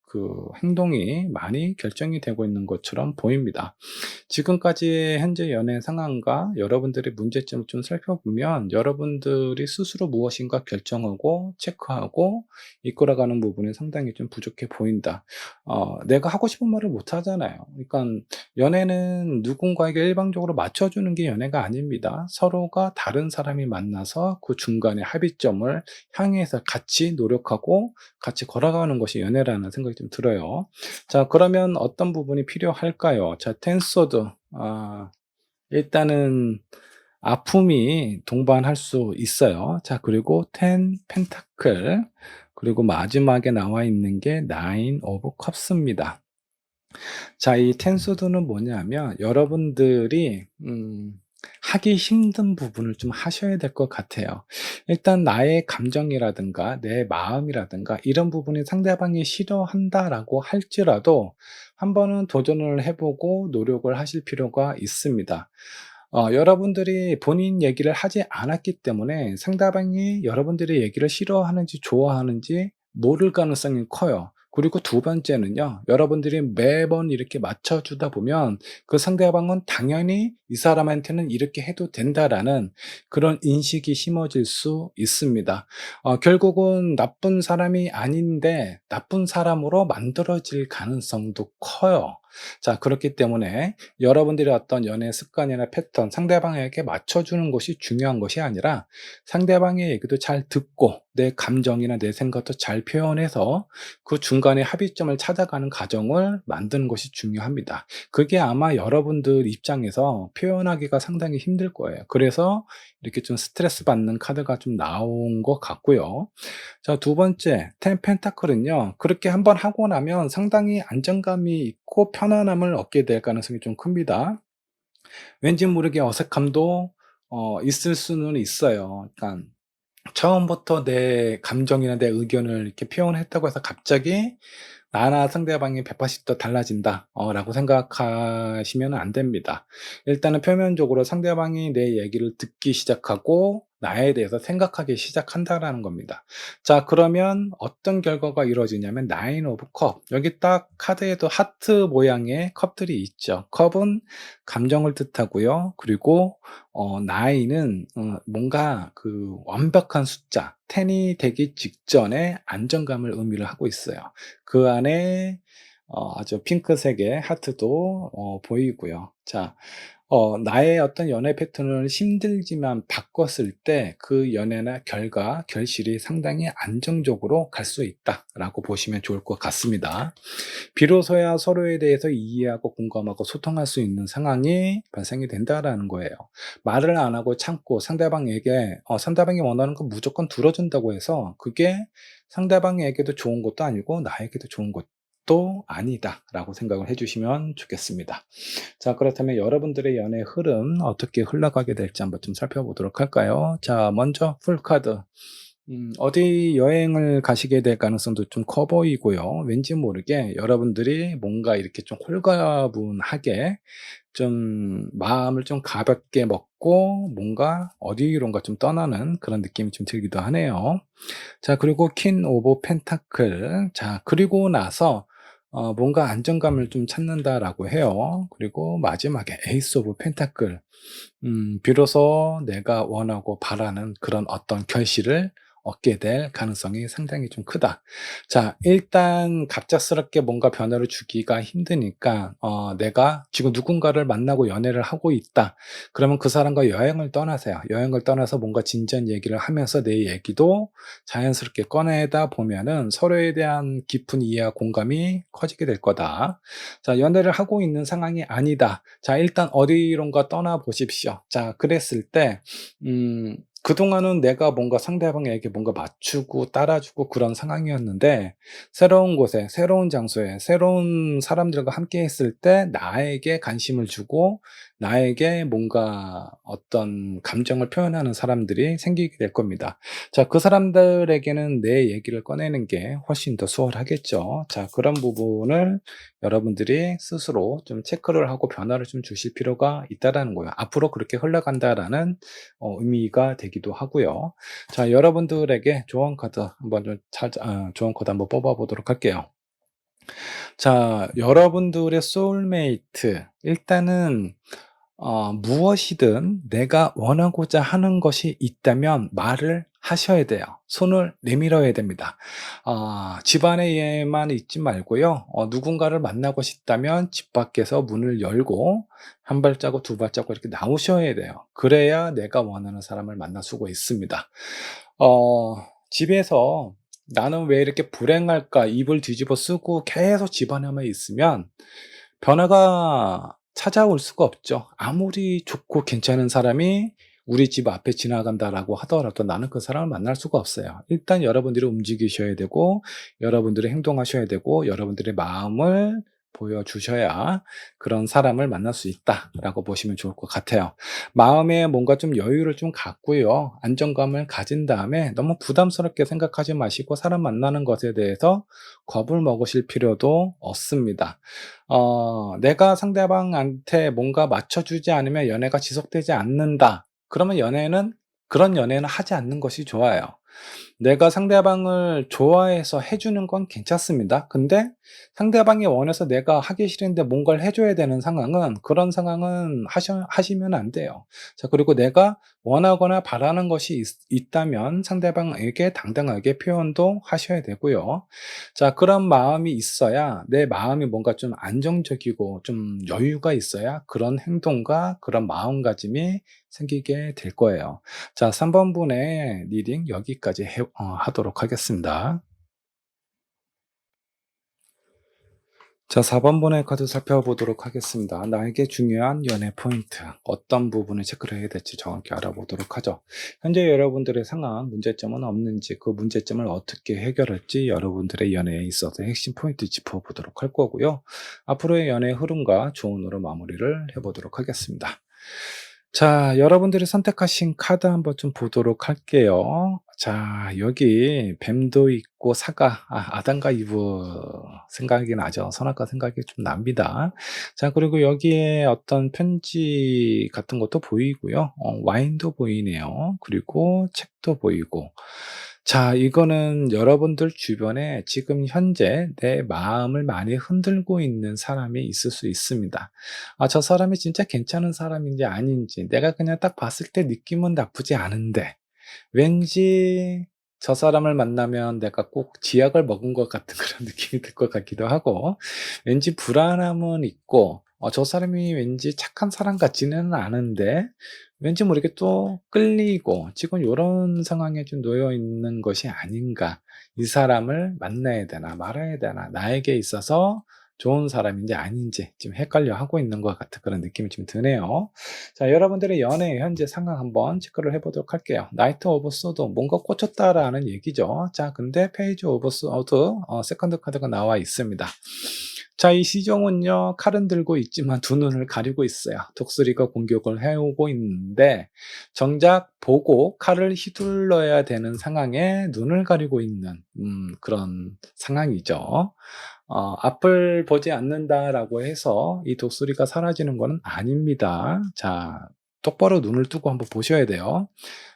그 행동이 많이 결정이 되고 있는 것처럼 보입니다. 지금까지의 현재 연애 상황과 여러분들의 문제점을 좀 살펴보면 여러분들이 스스로 무엇인가 결정하고 체크하고 이끌어가는 부분이 상당히 좀 부족해 보인다. 내가 하고 싶은 말을 못 하잖아요. 그러니까 연애는 누군가에게 일방적으로 맞춰주는 게 연애가 아닙니다. 서로가 다른 사람이 만나서 그 중간에 합의점을 향해서 같이 노력하고 같이 걸어가는 것이 연애라는 생각이 좀 들어요. 자, 그러면 어떤 부분이 필요할까요? 자, 텐소드. 일단은 아픔이 동반할 수 있어요. 자, 그리고 텐 펜타클, 그리고 마지막에 나와 있는 게 나인 오브 컵스입니다. 자, 이 텐소드는 뭐냐면 여러분들이 하기 힘든 부분을 좀 하셔야 될 것 같아요. 일단 나의 감정이라든가 내 마음이라든가 이런 부분이 상대방이 싫어한다라고 할지라도 한번은 도전을 해 보고 노력을 하실 필요가 있습니다. 여러분들이 본인 얘기를 하지 않았기 때문에 상대방이 여러분들의 얘기를 싫어하는지 좋아하는지 모를 가능성이 커요. 그리고 두 번째는요. 여러분들이 매번 이렇게 맞춰 주다 보면 그 상대방은 당연히 '이 사람한테는 이렇게 해도 된다.'라는 그런 인식이 심어질 수 있습니다. 결국은 나쁜 사람이 아닌데 나쁜 사람으로 만들어질 가능성도 커요. 자, 그렇기 때문에 여러분들의 어떤 연애 습관이나 패턴, 상대방에게 맞춰주는 것이 중요한 것이 아니라 상대방의 얘기도 잘 듣고 내 감정이나 내 생각도 잘 표현해서 그 중간에 합의점을 찾아가는 과정을 만드는 것이 중요합니다. 그게 아마 여러분들 입장에서 표현하기가 상당히 힘들 거예요. 그래서 이렇게 좀 스트레스 받는 카드가 좀 나온 것 같고요. 자, 두 번째 텐 펜타클은요. 그렇게 한번 하고 나면 상당히 안정감이 있고 편안함을 얻게 될 가능성이 좀 큽니다. 왠지 모르게 어색함도 있을 수는 있어요. 그러니까 처음부터 내 감정이나 내 의견을 이렇게 표현했다고 해서 갑자기 나나 상대방이 180도 달라진다 라고 생각하시면 안 됩니다. 일단은 표면적으로 상대방이 내 얘기를 듣기 시작하고 나에 대해서 생각하기 시작한다라는 겁니다. 자, 그러면 어떤 결과가 이루어지냐면 나인 오브 컵, 여기 딱 카드에도 하트 모양의 컵들이 있죠. 컵은 감정을 뜻하고요. 그리고 나인은 뭔가 그 완벽한 숫자, 10이 되기 직전에 안정감을 의미를 하고 있어요. 그 안에 아주 핑크색의 하트도 보이고요. 자, 나의 어떤 연애 패턴을 힘들지만 바꿨을 때 그 연애나 결과, 결실이 상당히 안정적으로 갈 수 있다라고 보시면 좋을 것 같습니다. 비로소야 서로에 대해서 이해하고 공감하고 소통할 수 있는 상황이 발생이 된다라는 거예요. 말을 안 하고 참고 상대방에게 상대방이 원하는 거 무조건 들어준다고 해서 그게 상대방에게도 좋은 것도 아니고 나에게도 좋은 것도 아니다라고 생각을 해 주시면 좋겠습니다. 자, 그렇다면 여러분들의 연애 흐름 어떻게 흘러가게 될지 한번 좀 살펴보도록 할까요? 자, 먼저 풀카드. 어디 여행을 가시게 될 가능성도 좀 커 보이고요. 왠지 모르게 여러분들이 뭔가 이렇게 좀 홀가분하게 좀 마음을 좀 가볍게 먹고 뭔가 어디론가 좀 떠나는 그런 느낌이 좀 들기도 하네요. 자, 그리고 퀸 오브 펜타클. 자, 그리고 나서 뭔가 안정감을 좀 찾는다라고 해요. 그리고 마지막에 에이스 오브 펜타클. 비로소 내가 원하고 바라는 그런 어떤 결실을 얻게 될 가능성이 상당히 좀 크다. 자, 일단 갑작스럽게 뭔가 변화를 주기가 힘드니까 내가 지금 누군가를 만나고 연애를 하고 있다. 그러면 그 사람과 여행을 떠나세요. 여행을 떠나서 뭔가 진지한 얘기를 하면서 내 얘기도 자연스럽게 꺼내다 보면은 서로에 대한 깊은 이해와 공감이 커지게 될 거다. 자, 연애를 하고 있는 상황이 아니다. 자, 일단 어디론가 떠나 보십시오. 자, 그랬을 때 그동안은 내가 뭔가 상대방에게 뭔가 맞추고 따라주고 그런 상황이었는데 새로운 곳에, 새로운 장소에, 새로운 사람들과 함께 했을 때 나에게 관심을 주고 나에게 뭔가 어떤 감정을 표현하는 사람들이 생기게 될 겁니다. 자, 그 사람들에게는 내 얘기를 꺼내는 게 훨씬 더 수월하겠죠. 자, 그런 부분을 여러분들이 스스로 좀 체크를 하고 변화를 좀 주실 필요가 있다라는 거예요. 앞으로 그렇게 흘러간다라는 의미가 되기도 하고요. 자, 여러분들에게 조언 카드 한번 좀 조언 카드 한번 뽑아 보도록 할게요. 자, 여러분들의 소울메이트, 일단은 무엇이든 내가 원하고자 하는 것이 있다면 말을 하셔야 돼요. 손을 내밀어야 됩니다. 집안에만 있지 말고요. 누군가를 만나고 싶다면 집 밖에서 문을 열고 한 발자국, 두 발자국 이렇게 나오셔야 돼요. 그래야 내가 원하는 사람을 만날 수가 있습니다. 집에서 '나는 왜 이렇게 불행할까?' 이불 뒤집어 쓰고 계속 집안에만 있으면 변화가 찾아올 수가 없죠. 아무리 좋고 괜찮은 사람이 우리 집 앞에 지나간다라고 하더라도 나는 그 사람을 만날 수가 없어요. 일단 여러분들이 움직이셔야 되고 여러분들이 행동하셔야 되고 여러분들의 마음을 보여주셔야 그런 사람을 만날 수 있다라고 보시면 좋을 것 같아요. 마음에 뭔가 좀 여유를 좀 갖고요. 안정감을 가진 다음에 너무 부담스럽게 생각하지 마시고 사람 만나는 것에 대해서 겁을 먹으실 필요도 없습니다. 내가 상대방한테 뭔가 맞춰주지 않으면 연애가 지속되지 않는다. 그러면 그런 연애는 하지 않는 것이 좋아요. 내가 상대방을 좋아해서 해 주는 건 괜찮습니다. 근데 상대방이 원해서 내가 하기 싫은데 뭔가를 해 줘야 되는 상황은 그런 상황은 하시면 안 돼요. 자, 그리고 내가 원하거나 바라는 것이 있다면 상대방에게 당당하게 표현도 하셔야 되고요. 자, 그런 마음이 있어야 내 마음이 뭔가 좀 안정적이고 좀 여유가 있어야 그런 행동과 그런 마음가짐이 생기게 될 거예요. 자, 3 번분의 리딩 여기까지 하도록 하겠습니다. 자, 4 번분의 카드 살펴보도록 하겠습니다. 나에게 중요한 연애 포인트, 어떤 부분을 체크를 해야 될지 정확히 알아보도록 하죠. 현재 여러분들의 상황, 문제점은 없는지, 그 문제점을 어떻게 해결할지 여러분들의 연애에 있어서 핵심 포인트 짚어보도록 할 거고요. 앞으로의 연애 흐름과 조언으로 마무리를 해보도록 하겠습니다. 자, 여러분들이 선택하신 카드 한번 좀 보도록 할게요. 자, 여기 뱀도 있고 사과, 아담과 이브 생각이 나죠. 선악과 생각이 좀 납니다. 자, 그리고 여기에 어떤 편지 같은 것도 보이고요. 와인도 보이네요. 그리고 책도 보이고. 자, 이거는 여러분들 주변에 지금 현재 내 마음을 많이 흔들고 있는 사람이 있을 수 있습니다. 저 사람이 진짜 괜찮은 사람인지 아닌지 내가 그냥 딱 봤을 때 느낌은 나쁘지 않은데 왠지 저 사람을 만나면 내가 꼭 지약을 먹은 것 같은 그런 느낌이 들 것 같기도 하고 왠지 불안함은 있고 저 사람이 왠지 착한 사람 같지는 않은데 왠지 모르게 또 끌리고 지금 요런 상황에 좀 놓여 있는 것이 아닌가. '이 사람을 만나야 되나 말아야 되나. 나에게 있어서 좋은 사람인지 아닌지 좀 헷갈려 하고 있는 것 같은 그런 느낌이 좀 드네요. 자, 여러분들의 연애 현재 상황 한번 체크를 해 보도록 할게요. 나이트 오브 소드 뭔가 꽂혔다라는 얘기죠. 자, 근데 페이지 오브 소드 세컨드 카드가 나와 있습니다. 자, 이 시종은요, 칼은 들고 있지만 두 눈을 가리고 있어요. 독수리가 공격을 해오고 있는데 정작 보고 칼을 휘둘러야 되는 상황에 눈을 가리고 있는 그런 상황이죠. '앞을 보지 않는다.'라고 해서 이 독수리가 사라지는 거는 아닙니다. 자, 똑바로 눈을 뜨고 한번 보셔야 돼요.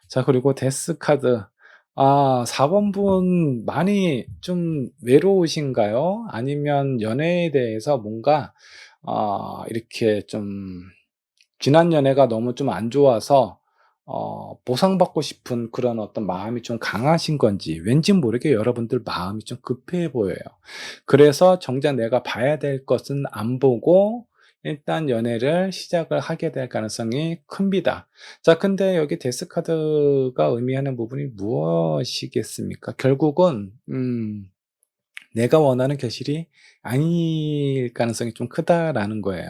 자, 그리고 데스 카드. 4 번분 많이 좀 외로우신가요? 아니면 연애에 대해서 뭔가 이렇게 좀 지난 연애가 너무 좀 안 좋아서 보상받고 싶은 그런 어떤 마음이 좀 강하신 건지 왠지 모르게 여러분들 마음이 좀 급해 보여요. 그래서 정작 내가 봐야 될 것은 안 보고 일단 연애를 시작을 하게 될 가능성이 큽니다. 자, 근데 여기 데스 카드가 의미하는 부분이 무엇이겠습니까? 결국은 내가 원하는 결실이 아닐 가능성이 좀 크다라는 거예요.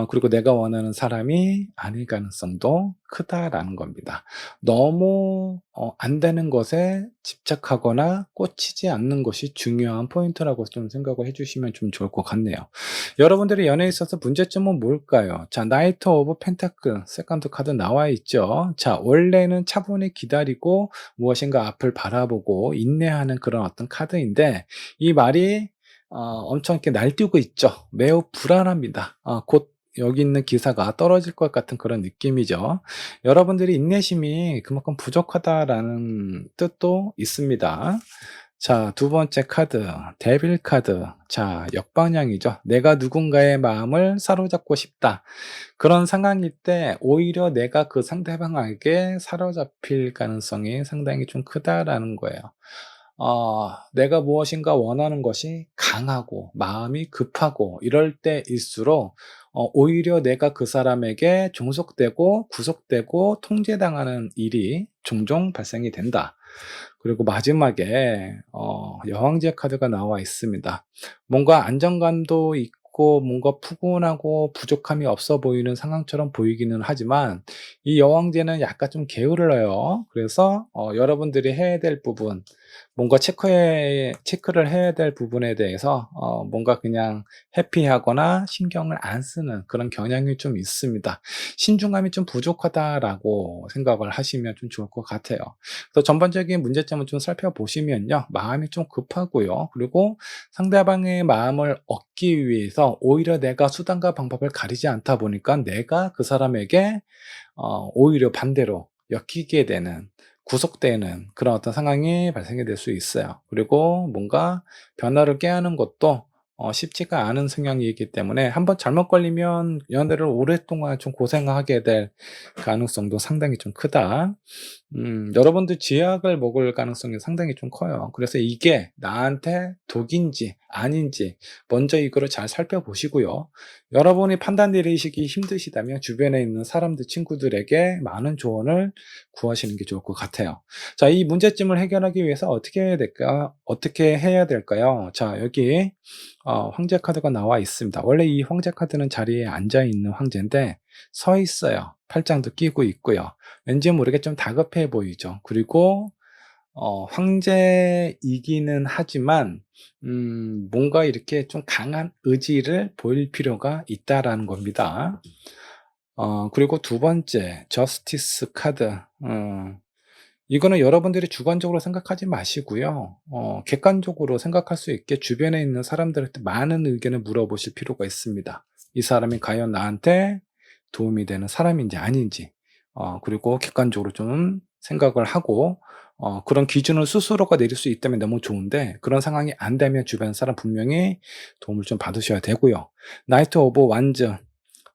그리고 내가 원하는 사람이 아닐 가능성도 크다라는 겁니다. 너무 안 되는 것에 집착하거나 꽂히지 않는 것이 중요한 포인트라고 좀 생각을 해 주시면 좀 좋을 것 같네요. 여러분들의 연애에 있어서 문제점은 뭘까요? 자, 나이트 오브 펜타클 세컨드 카드 나와 있죠. 자, 원래는 차분히 기다리고 무엇인가 앞을 바라보고 인내하는 그런 어떤 카드인데 이 말이 엄청 이렇게 날뛰고 있죠. 매우 불안합니다. 곧 여기 있는 기사가 떨어질 것 같은 그런 느낌이죠. 여러분들이 인내심이 그만큼 부족하다라는 뜻도 있습니다. 자, 두 번째 카드, 데빌 카드. 자, 역방향이죠. 내가 누군가의 마음을 사로잡고 싶다. 그런 상황일 때 오히려 내가 그 상대방에게 사로잡힐 가능성이 상당히 좀 크다라는 거예요. 내가 무엇인가 원하는 것이 강하고 마음이 급하고 이럴 때일수록 오히려 내가 그 사람에게 종속되고 구속되고 통제당하는 일이 종종 발생이 된다. 그리고 마지막에 여왕제 카드가 나와 있습니다. 뭔가 안정감도 있고 뭔가 푸근하고 부족함이 없어 보이는 상황처럼 보이기는 하지만 이 여왕제는 약간 좀 게을러요. 그래서 여러분들이 해야 될 부분 뭔가 체크를 해야 될 부분에 대해서 뭔가 그냥 회피하거나 신경을 안 쓰는 그런 경향이 좀 있습니다. '신중함이 좀 부족하다.'라고 생각을 하시면 좀 좋을 것 같아요. 그래서 전반적인 문제점을 좀 살펴보시면요. 마음이 좀 급하고요. 그리고 상대방의 마음을 얻기 위해서 오히려 내가 수단과 방법을 가리지 않다 보니까 내가 그 사람에게 오히려 반대로 엮이게 되는, 구속되는 그런 어떤 상황이 발생이 될 수 있어요. 그리고 뭔가 변화를 꾀하는 것도 쉽지가 않은 성향이기 때문에 한번 잘못 걸리면 연애를 오랫동안 좀 고생하게 될 가능성도 상당히 좀 크다. 여러분들 쥐약을 먹을 가능성이 상당히 좀 커요. 그래서 이게 나한테 독인지 아닌지 먼저 이거를 잘 살펴보시고요. 여러분이 판단 내리시기 힘드시다면 주변에 있는 사람들, 친구들에게 많은 조언을 구하시는 게 좋을 것 같아요. 자, 이 문제점을 해결하기 위해서 어떻게 해야 될까? 어떻게 해야 될까요? 자, 여기 황제 카드가 나와 있습니다. 원래 이 황제 카드는 자리에 앉아 있는 황제인데 서 있어요. 팔짱도 끼고 있고요. 왠지 모르게 좀 다급해 보이죠. 그리고 황제이기는 하지만 뭔가 이렇게 좀 강한 의지를 보일 필요가 있다라는 겁니다. 그리고 두 번째 저스티스 카드. 이거는 여러분들이 주관적으로 생각하지 마시고요. 객관적으로 생각할 수 있게 주변에 있는 사람들한테 많은 의견을 물어보실 필요가 있습니다. 이 사람이 과연 나한테 도움이 되는 사람인지 아닌지, 그리고 객관적으로 좀 생각을 하고, 그런 기준을 스스로가 내릴 수 있다면 너무 좋은데, 그런 상황이 안 되면 주변 사람 분명히 도움을 좀 받으셔야 되고요. 나이트 오브 완즈.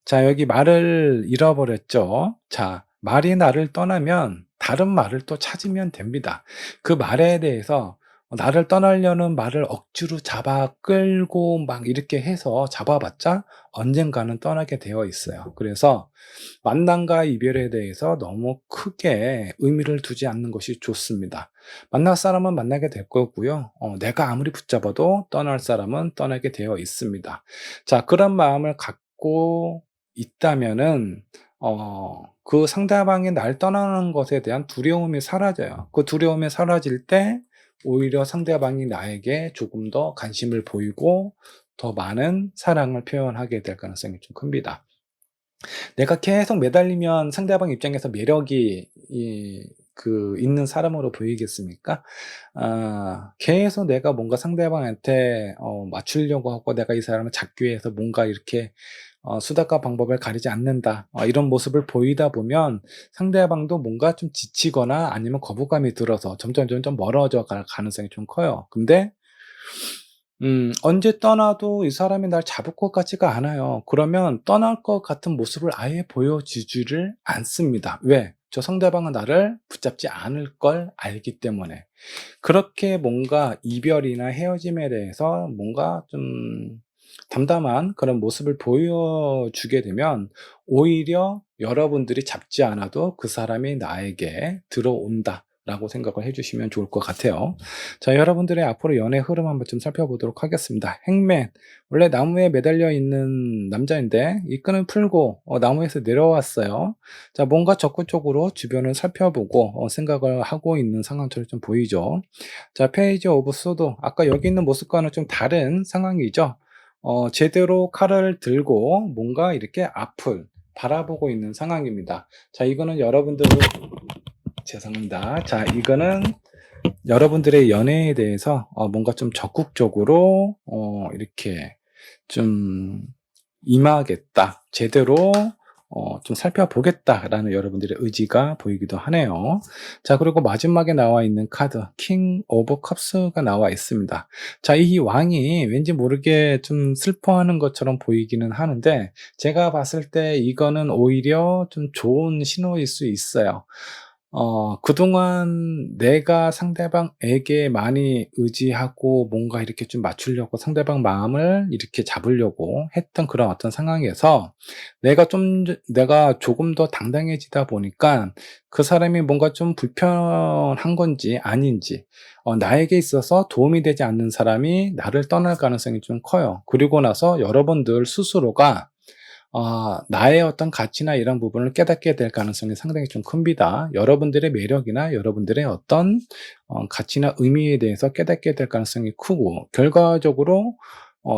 자, 여기 말을 잃어버렸죠. 자, 말이 나를 떠나면 다른 말을 또 찾으면 됩니다. 그 말에 대해서 나를 떠나려는 말을 억지로 잡아 끌고 막 이렇게 해서 잡아봤자 언젠가는 떠나게 되어 있어요. 그래서 만남과 이별에 대해서 너무 크게 의미를 두지 않는 것이 좋습니다. 만날 사람은 만나게 될 거고요. 내가 아무리 붙잡아도 떠날 사람은 떠나게 되어 있습니다. 자, 그런 마음을 갖고 있다면은 그 상대방이 날 떠나는 것에 대한 두려움이 사라져요. 그 두려움이 사라질 때 오히려 상대방이 나에게 조금 더 관심을 보이고 더 많은 사랑을 표현하게 될 가능성이 좀 큽니다. 내가 계속 매달리면 상대방 입장에서 매력이 있는 사람으로 보이겠습니까? 계속 내가 뭔가 상대방한테 맞추려고 하고 내가 이 사람을 잡기 위해서 뭔가 이렇게 수단과 방법을 가리지 않는다. 이런 모습을 보이다 보면 상대방도 뭔가 좀 지치거나 아니면 거부감이 들어서 점점 멀어져 갈 가능성이 좀 커요. 근데 언제 떠나도 이 사람이 날 잡을 것 같지가 않아요. 그러면 떠날 것 같은 모습을 아예 보여주지를 않습니다. 왜? 저 상대방은 나를 붙잡지 않을 걸 알기 때문에. 그렇게 뭔가 이별이나 헤어짐에 대해서 뭔가 좀 담담한 그런 모습을 보여주게 되면 오히려 여러분들이 잡지 않아도 그 사람이 나에게 들어온다라고 생각을 해 주시면 좋을 것 같아요. 자, 여러분들의 앞으로 연애 흐름 한번 좀 살펴보도록 하겠습니다. 행맨, 원래 나무에 매달려 있는 남자인데 이 끈을 풀고 나무에서 내려왔어요. 자, 뭔가 적극적으로 주변을 살펴보고 생각을 하고 있는 상황처럼 좀 보이죠. 자, 페이지 오브 소드. 아까 여기 있는 모습과는 좀 다른 상황이죠. 제대로 칼을 들고 뭔가 이렇게 앞을 바라보고 있는 상황입니다. 자, 이거는 여러분들 죄송합니다. 자, 이거는 여러분들의 연애에 대해서 뭔가 좀 적극적으로 이렇게 좀 임하겠다. 제대로 좀 살펴보겠다라는 여러분들의 의지가 보이기도 하네요. 자, 그리고 마지막에 나와 있는 카드 킹 오브 컵스가 나와 있습니다. 자, 이 왕이 왠지 모르게 좀 슬퍼하는 것처럼 보이기는 하는데 제가 봤을 때 이거는 오히려 좀 좋은 신호일 수 있어요. 그동안 내가 상대방에게 많이 의지하고 뭔가 이렇게 좀 맞추려고 상대방 마음을 이렇게 잡으려고 했던 그런 어떤 상황에서 내가 조금 더 당당해지다 보니까 그 사람이 뭔가 좀 불편한 건지 아닌지, 나에게 있어서 도움이 되지 않는 사람이 나를 떠날 가능성이 좀 커요. 그리고 나서 여러분들 스스로가 나의 어떤 가치나 이런 부분을 깨닫게 될 가능성이 상당히 좀 큽니다. 여러분들의 매력이나 여러분들의 어떤 가치나 의미에 대해서 깨닫게 될 가능성이 크고, 결과적으로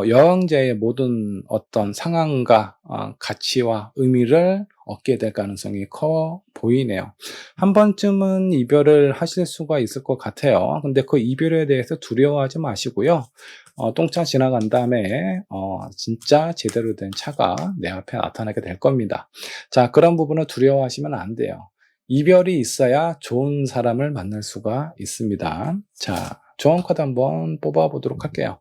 여행자의 모든 어떤 상황과 가치와 의미를 얻게 될 가능성이 커 보이네요. 한 번쯤은 이별을 하실 수가 있을 것 같아요. 근데 그 이별에 대해서 두려워하지 마시고요. 똥차 지나간 다음에 진짜 제대로 된 차가 내 앞에 나타나게 될 겁니다. 자, 그런 부분을 두려워하시면 안 돼요. 이별이 있어야 좋은 사람을 만날 수가 있습니다. 자, 조언 카드 한번 뽑아 보도록 할게요.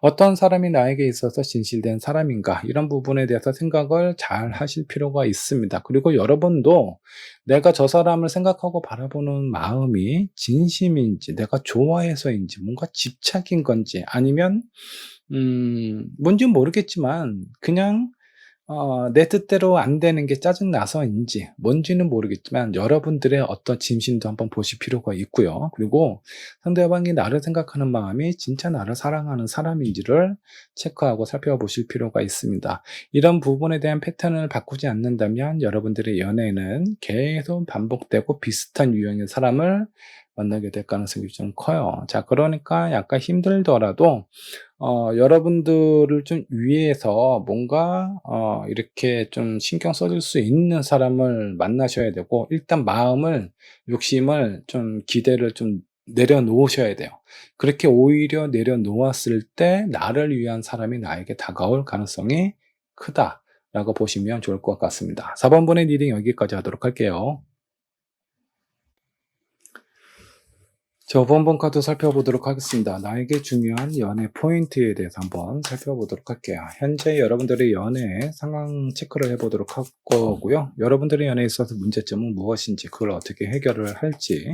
어떤 사람이 나에게 있어서 진실된 사람인가? 이런 부분에 대해서 생각을 잘 하실 필요가 있습니다. 그리고 여러분도 내가 저 사람을 생각하고 바라보는 마음이 진심인지, 내가 좋아해서인지, 뭔가 집착인 건지, 아니면 뭔진 모르겠지만 그냥 내 뜻대로 안 되는 게 짜증 나서인지 뭔지는 모르겠지만, 여러분들의 어떤 진심도 한번 보실 필요가 있고요. 그리고 상대방이 나를 생각하는 마음이 진짜 나를 사랑하는 사람인지를 체크하고 살펴보실 필요가 있습니다. 이런 부분에 대한 패턴을 바꾸지 않는다면 여러분들의 연애는 계속 반복되고 비슷한 유형의 사람을 만나게 될 가능성이 좀 커요. 자, 그러니까 약간 힘들더라도 여러분들을 좀 위해서 뭔가 이렇게 좀 신경 써줄 수 있는 사람을 만나셔야 되고, 일단 마음을, 욕심을 좀, 기대를 좀 내려놓으셔야 돼요. 그렇게 오히려 내려놓았을 때 나를 위한 사람이 나에게 다가올 가능성이 크다라고 보시면 좋을 것 같습니다. 4번 번의 리딩 여기까지 하도록 할게요. 자, 5번 카드 살펴보도록 하겠습니다. 나에게 중요한 연애 포인트에 대해서 한번 살펴보도록 할게요. 현재 여러분들의 연애 상황 체크를 해보도록 할 거고요. 여러분들의 연애에 있어서 문제점은 무엇인지, 그걸 어떻게 해결을 할지,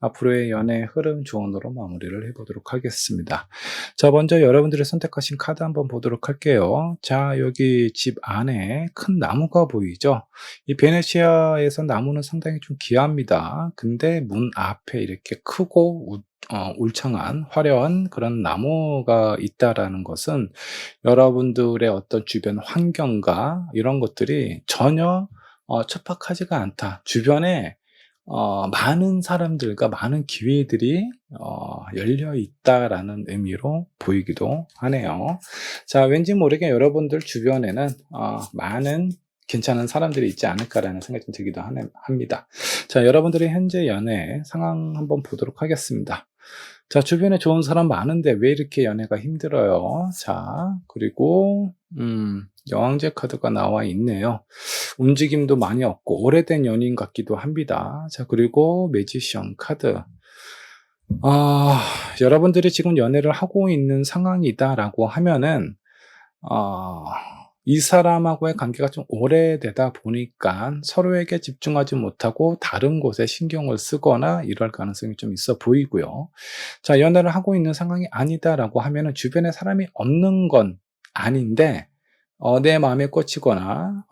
앞으로의 연애 흐름 조언으로 마무리를 해보도록 하겠습니다. 자, 먼저 여러분들이 선택하신 카드 한번 보도록 할게요. 자, 여기 집 안에 큰 나무가 보이죠? 이 베네치아에서 나무는 상당히 좀 귀합니다. 근데 문 앞에 이렇게 크고 울창한 화려한 그런 나무가 있다라는 것은, 여러분들의 어떤 주변 환경과 이런 것들이 전혀 척박하지가 않다. 주변에 많은 사람들과 많은 기회들이 열려 있다라는 의미로 보이기도 하네요. 자, 왠지 모르게 여러분들 주변에는 많은 괜찮은 사람들이 있지 않을까라는 생각이 좀 들기도 합니다. 자, 여러분들의 현재 연애 상황 한번 보도록 하겠습니다. 자, 주변에 좋은 사람 많은데 왜 이렇게 연애가 힘들어요? 자, 그리고 여왕제 카드가 나와 있네요. 움직임도 많이 없고 오래된 연인 같기도 합니다. 자, 그리고 매지션 카드. 여러분들이 지금 연애를 하고 있는 상황이다라고 하면은 어, 이 사람하고의 관계가 좀 오래되다 보니까 서로에게 집중하지 못하고 다른 곳에 신경을 쓰거나 이럴 가능성이 좀 있어 보이고요. 자, 연애를 하고 있는 상황이 아니다라고 하면은 주변에 사람이 없는 건 아닌데, 내 마음에 꽂히거나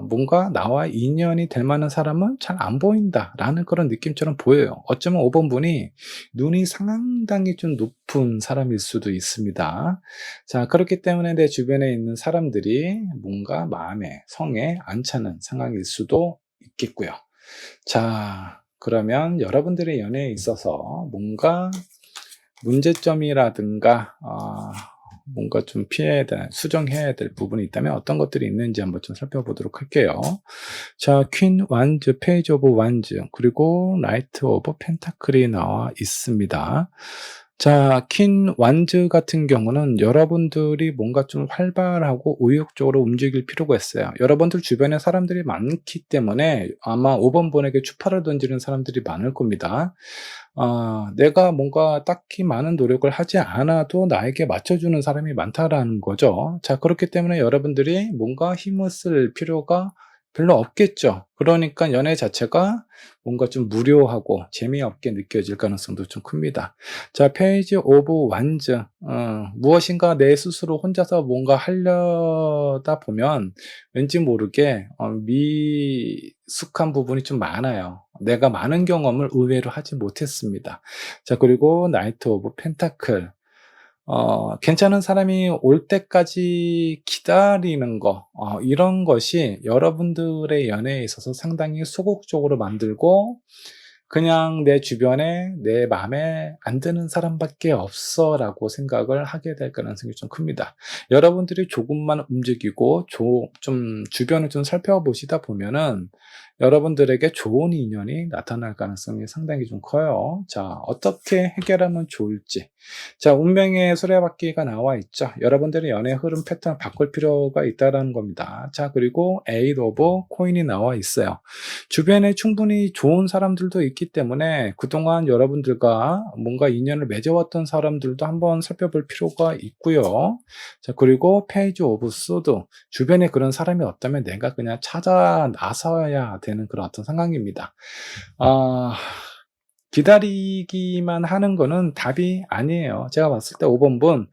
뭔가 나와 인연이 될 만한 사람은 잘 안 보인다라는 그런 느낌처럼 보여요. 어쩌면 5번 분이 눈이 상당히 좀 높은 사람일 수도 있습니다. 자, 그렇기 때문에 내 주변에 있는 사람들이 뭔가 마음에, 성에 안 차는 상황일 수도 있겠고요. 자, 그러면 여러분들의 연애에 있어서 뭔가 문제점이라든가 뭔가 좀 피해야 될, 수정해야 될 부분이 있다면 어떤 것들이 있는지 한번 좀 살펴보도록 할게요. 자, 퀸 완즈, 페이지 오브 완즈, 그리고 라이트 오브 펜타클이 나와 있습니다. 자, 퀸 완즈 같은 경우는 여러분들이 뭔가 좀 활발하고 의욕적으로 움직일 필요가 있어요. 여러분들 주변에 사람들이 많기 때문에 아마 5번 분에게 추파를 던지는 사람들이 많을 겁니다. 내가 뭔가 딱히 많은 노력을 하지 않아도 나에게 맞춰주는 사람이 많다라는 거죠. 자, 그렇기 때문에 여러분들이 뭔가 힘을 쓸 필요가 별로 없겠죠. 그러니까 연애 자체가 뭔가 좀 무료하고 재미없게 느껴질 가능성도 좀 큽니다. 자, 페이지 오브 완즈. 무엇인가 내 스스로 혼자서 뭔가 하려다 보면 왠지 모르게 미숙한 부분이 좀 많아요. 내가 많은 경험을 의외로 하지 못했습니다. 자, 그리고 나이트 오브 펜타클. 괜찮은 사람이 올 때까지 기다리는 거, 이런 것이 여러분들의 연애에 있어서 상당히 소극적으로 만들고, 그냥 '내 주변에 내 맘에 안 드는 사람밖에 없어.'라고 생각을 하게 될 가능성이 좀 큽니다. 여러분들이 조금만 움직이고 좀 주변을 좀 살펴보시다 보면은 여러분들에게 좋은 인연이 나타날 가능성이 상당히 좀 커요. 자, 어떻게 해결하면 좋을지. 자, 운명의 수레바퀴가 나와 있죠. 여러분들의 연애 흐름 패턴을 바꿀 필요가 있다라는 겁니다. 자, 그리고 에잇 오브 코인이 나와 있어요. 주변에 충분히 좋은 사람들도 있기 때문에 그동안 여러분들과 뭔가 인연을 맺어왔던 사람들도 한번 살펴볼 필요가 있고요. 자, 그리고 페이지 오브 소드. 주변에 그런 사람이 없다면 내가 그냥 찾아 나서야 되는 그런 어떤 상황입니다. 아, 기다리기만 하는 거는 답이 아니에요. 제가 봤을 때 5번 분,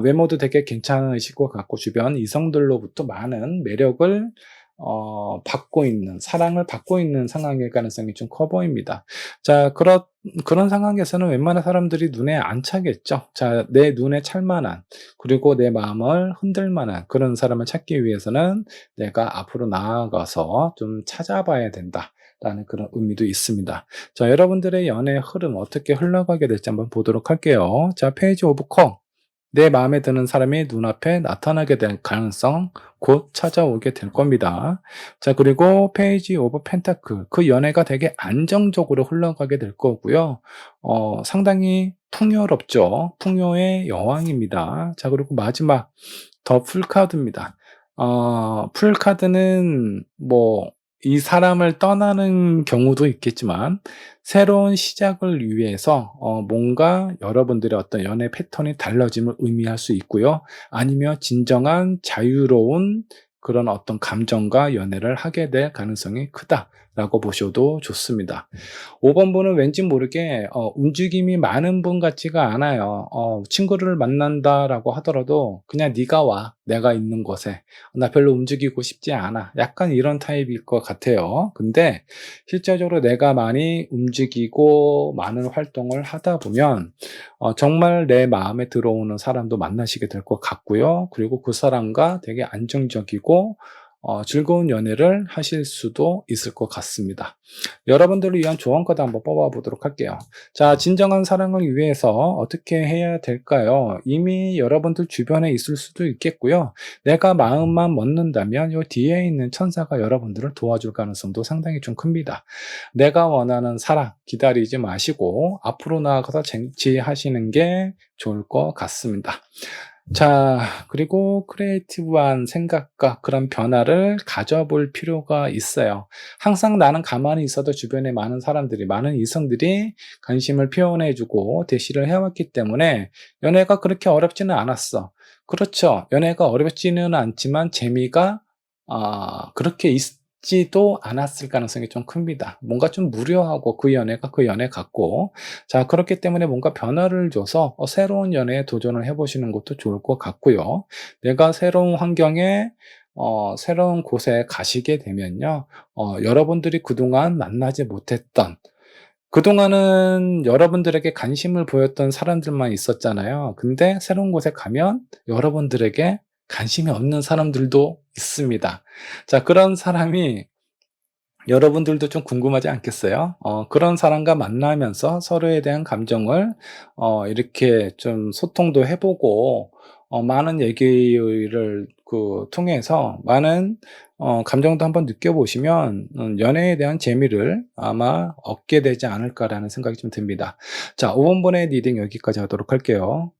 외모도 되게 괜찮으실 것 같고, 주변 이성들로부터 많은 매력을 받고 있는, 사랑을 받고 있는 상황일 가능성이 좀 커 보입니다. 자, 그런 상황에서는 웬만한 사람들이 눈에 안 차겠죠. 자, 내 눈에 찰 만한, 그리고 내 마음을 흔들 만한 그런 사람을 찾기 위해서는 내가 앞으로 나아가서 좀 찾아봐야 된다. 라는 그런 의미도 있습니다. 자, 여러분들의 연애 흐름 어떻게 흘러가게 될지 한번 보도록 할게요. 자, 페이지 오브 컵. 내 마음에 드는 사람이 눈앞에 나타나게 될 가능성 곧 찾아오게 될 겁니다. 자, 그리고 페이지 오브 펜타클. 그 연애가 되게 안정적으로 흘러가게 될 거고요. 상당히 풍요롭죠. 풍요의 여왕입니다. 자, 그리고 마지막 더 풀카드입니다. 풀카드는 뭐 이 사람을 떠나는 경우도 있겠지만 새로운 시작을 위해서 뭔가 여러분들의 어떤 연애 패턴이 달라짐을 의미할 수 있고요. 아니면 진정한 자유로운 그런 어떤 감정과 연애를 하게 될 가능성이 크다라고 보셔도 좋습니다. 5번 분은 왠지 모르게 움직임이 많은 분 같지가 않아요. 친구를 만난다라고 하더라도 그냥 네가 와. 내가 있는 곳에. 나 별로 움직이고 싶지 않아. 약간 이런 타입일 것 같아요. 근데 실제적으로 내가 많이 움직이고 많은 활동을 하다 보면 정말 내 마음에 들어오는 사람도 만나시게 될 것 같고요. 그리고 그 사람과 되게 안정적이고 즐거운 연애를 하실 수도 있을 것 같습니다. 여러분들을 위한 조언 카드 한번 뽑아 보도록 할게요. 자, 진정한 사랑을 위해서 어떻게 해야 될까요? 이미 여러분들 주변에 있을 수도 있겠고요. 내가 마음만 먹는다면 요 뒤에 있는 천사가 여러분들을 도와줄 가능성도 상당히 좀 큽니다. 내가 원하는 사랑 기다리지 마시고 앞으로 나아가서 쟁취하시는 게 좋을 것 같습니다. 자, 그리고 크리에이티브한 생각과 그런 변화를 가져볼 필요가 있어요. 항상 나는 가만히 있어도 주변에 많은 사람들이, 많은 이성들이 관심을 표현해 주고 대시를 해왔기 때문에 연애가 그렇게 어렵지는 않았어. 그렇죠. 연애가 어렵지는 않지만 재미가 그렇게 있지도 않았을 가능성이 좀 큽니다. 뭔가 좀 무료하고 그 연애가 그 연애 같고, 자, 그렇기 때문에 뭔가 변화를 줘서 새로운 연애에 도전을 해 보시는 것도 좋을 것 같고요. 내가 새로운 환경에 새로운 곳에 가시게 되면요. 여러분들이 그동안 만나지 못했던, 그동안은 여러분들에게 관심을 보였던 사람들만 있었잖아요. 근데 새로운 곳에 가면 여러분들에게 관심이 없는 사람들도 있습니다. 자, 그런 사람이 여러분들도 좀 궁금하지 않겠어요? 그런 사람과 만나면서 서로에 대한 감정을 이렇게 좀 소통도 해 보고 많은 얘기를 통해서 많은 감정도 한번 느껴보시면 연애에 대한 재미를 아마 얻게 되지 않을까라는 생각이 좀 듭니다. 자, 5번 번의 리딩 여기까지 하도록 할게요.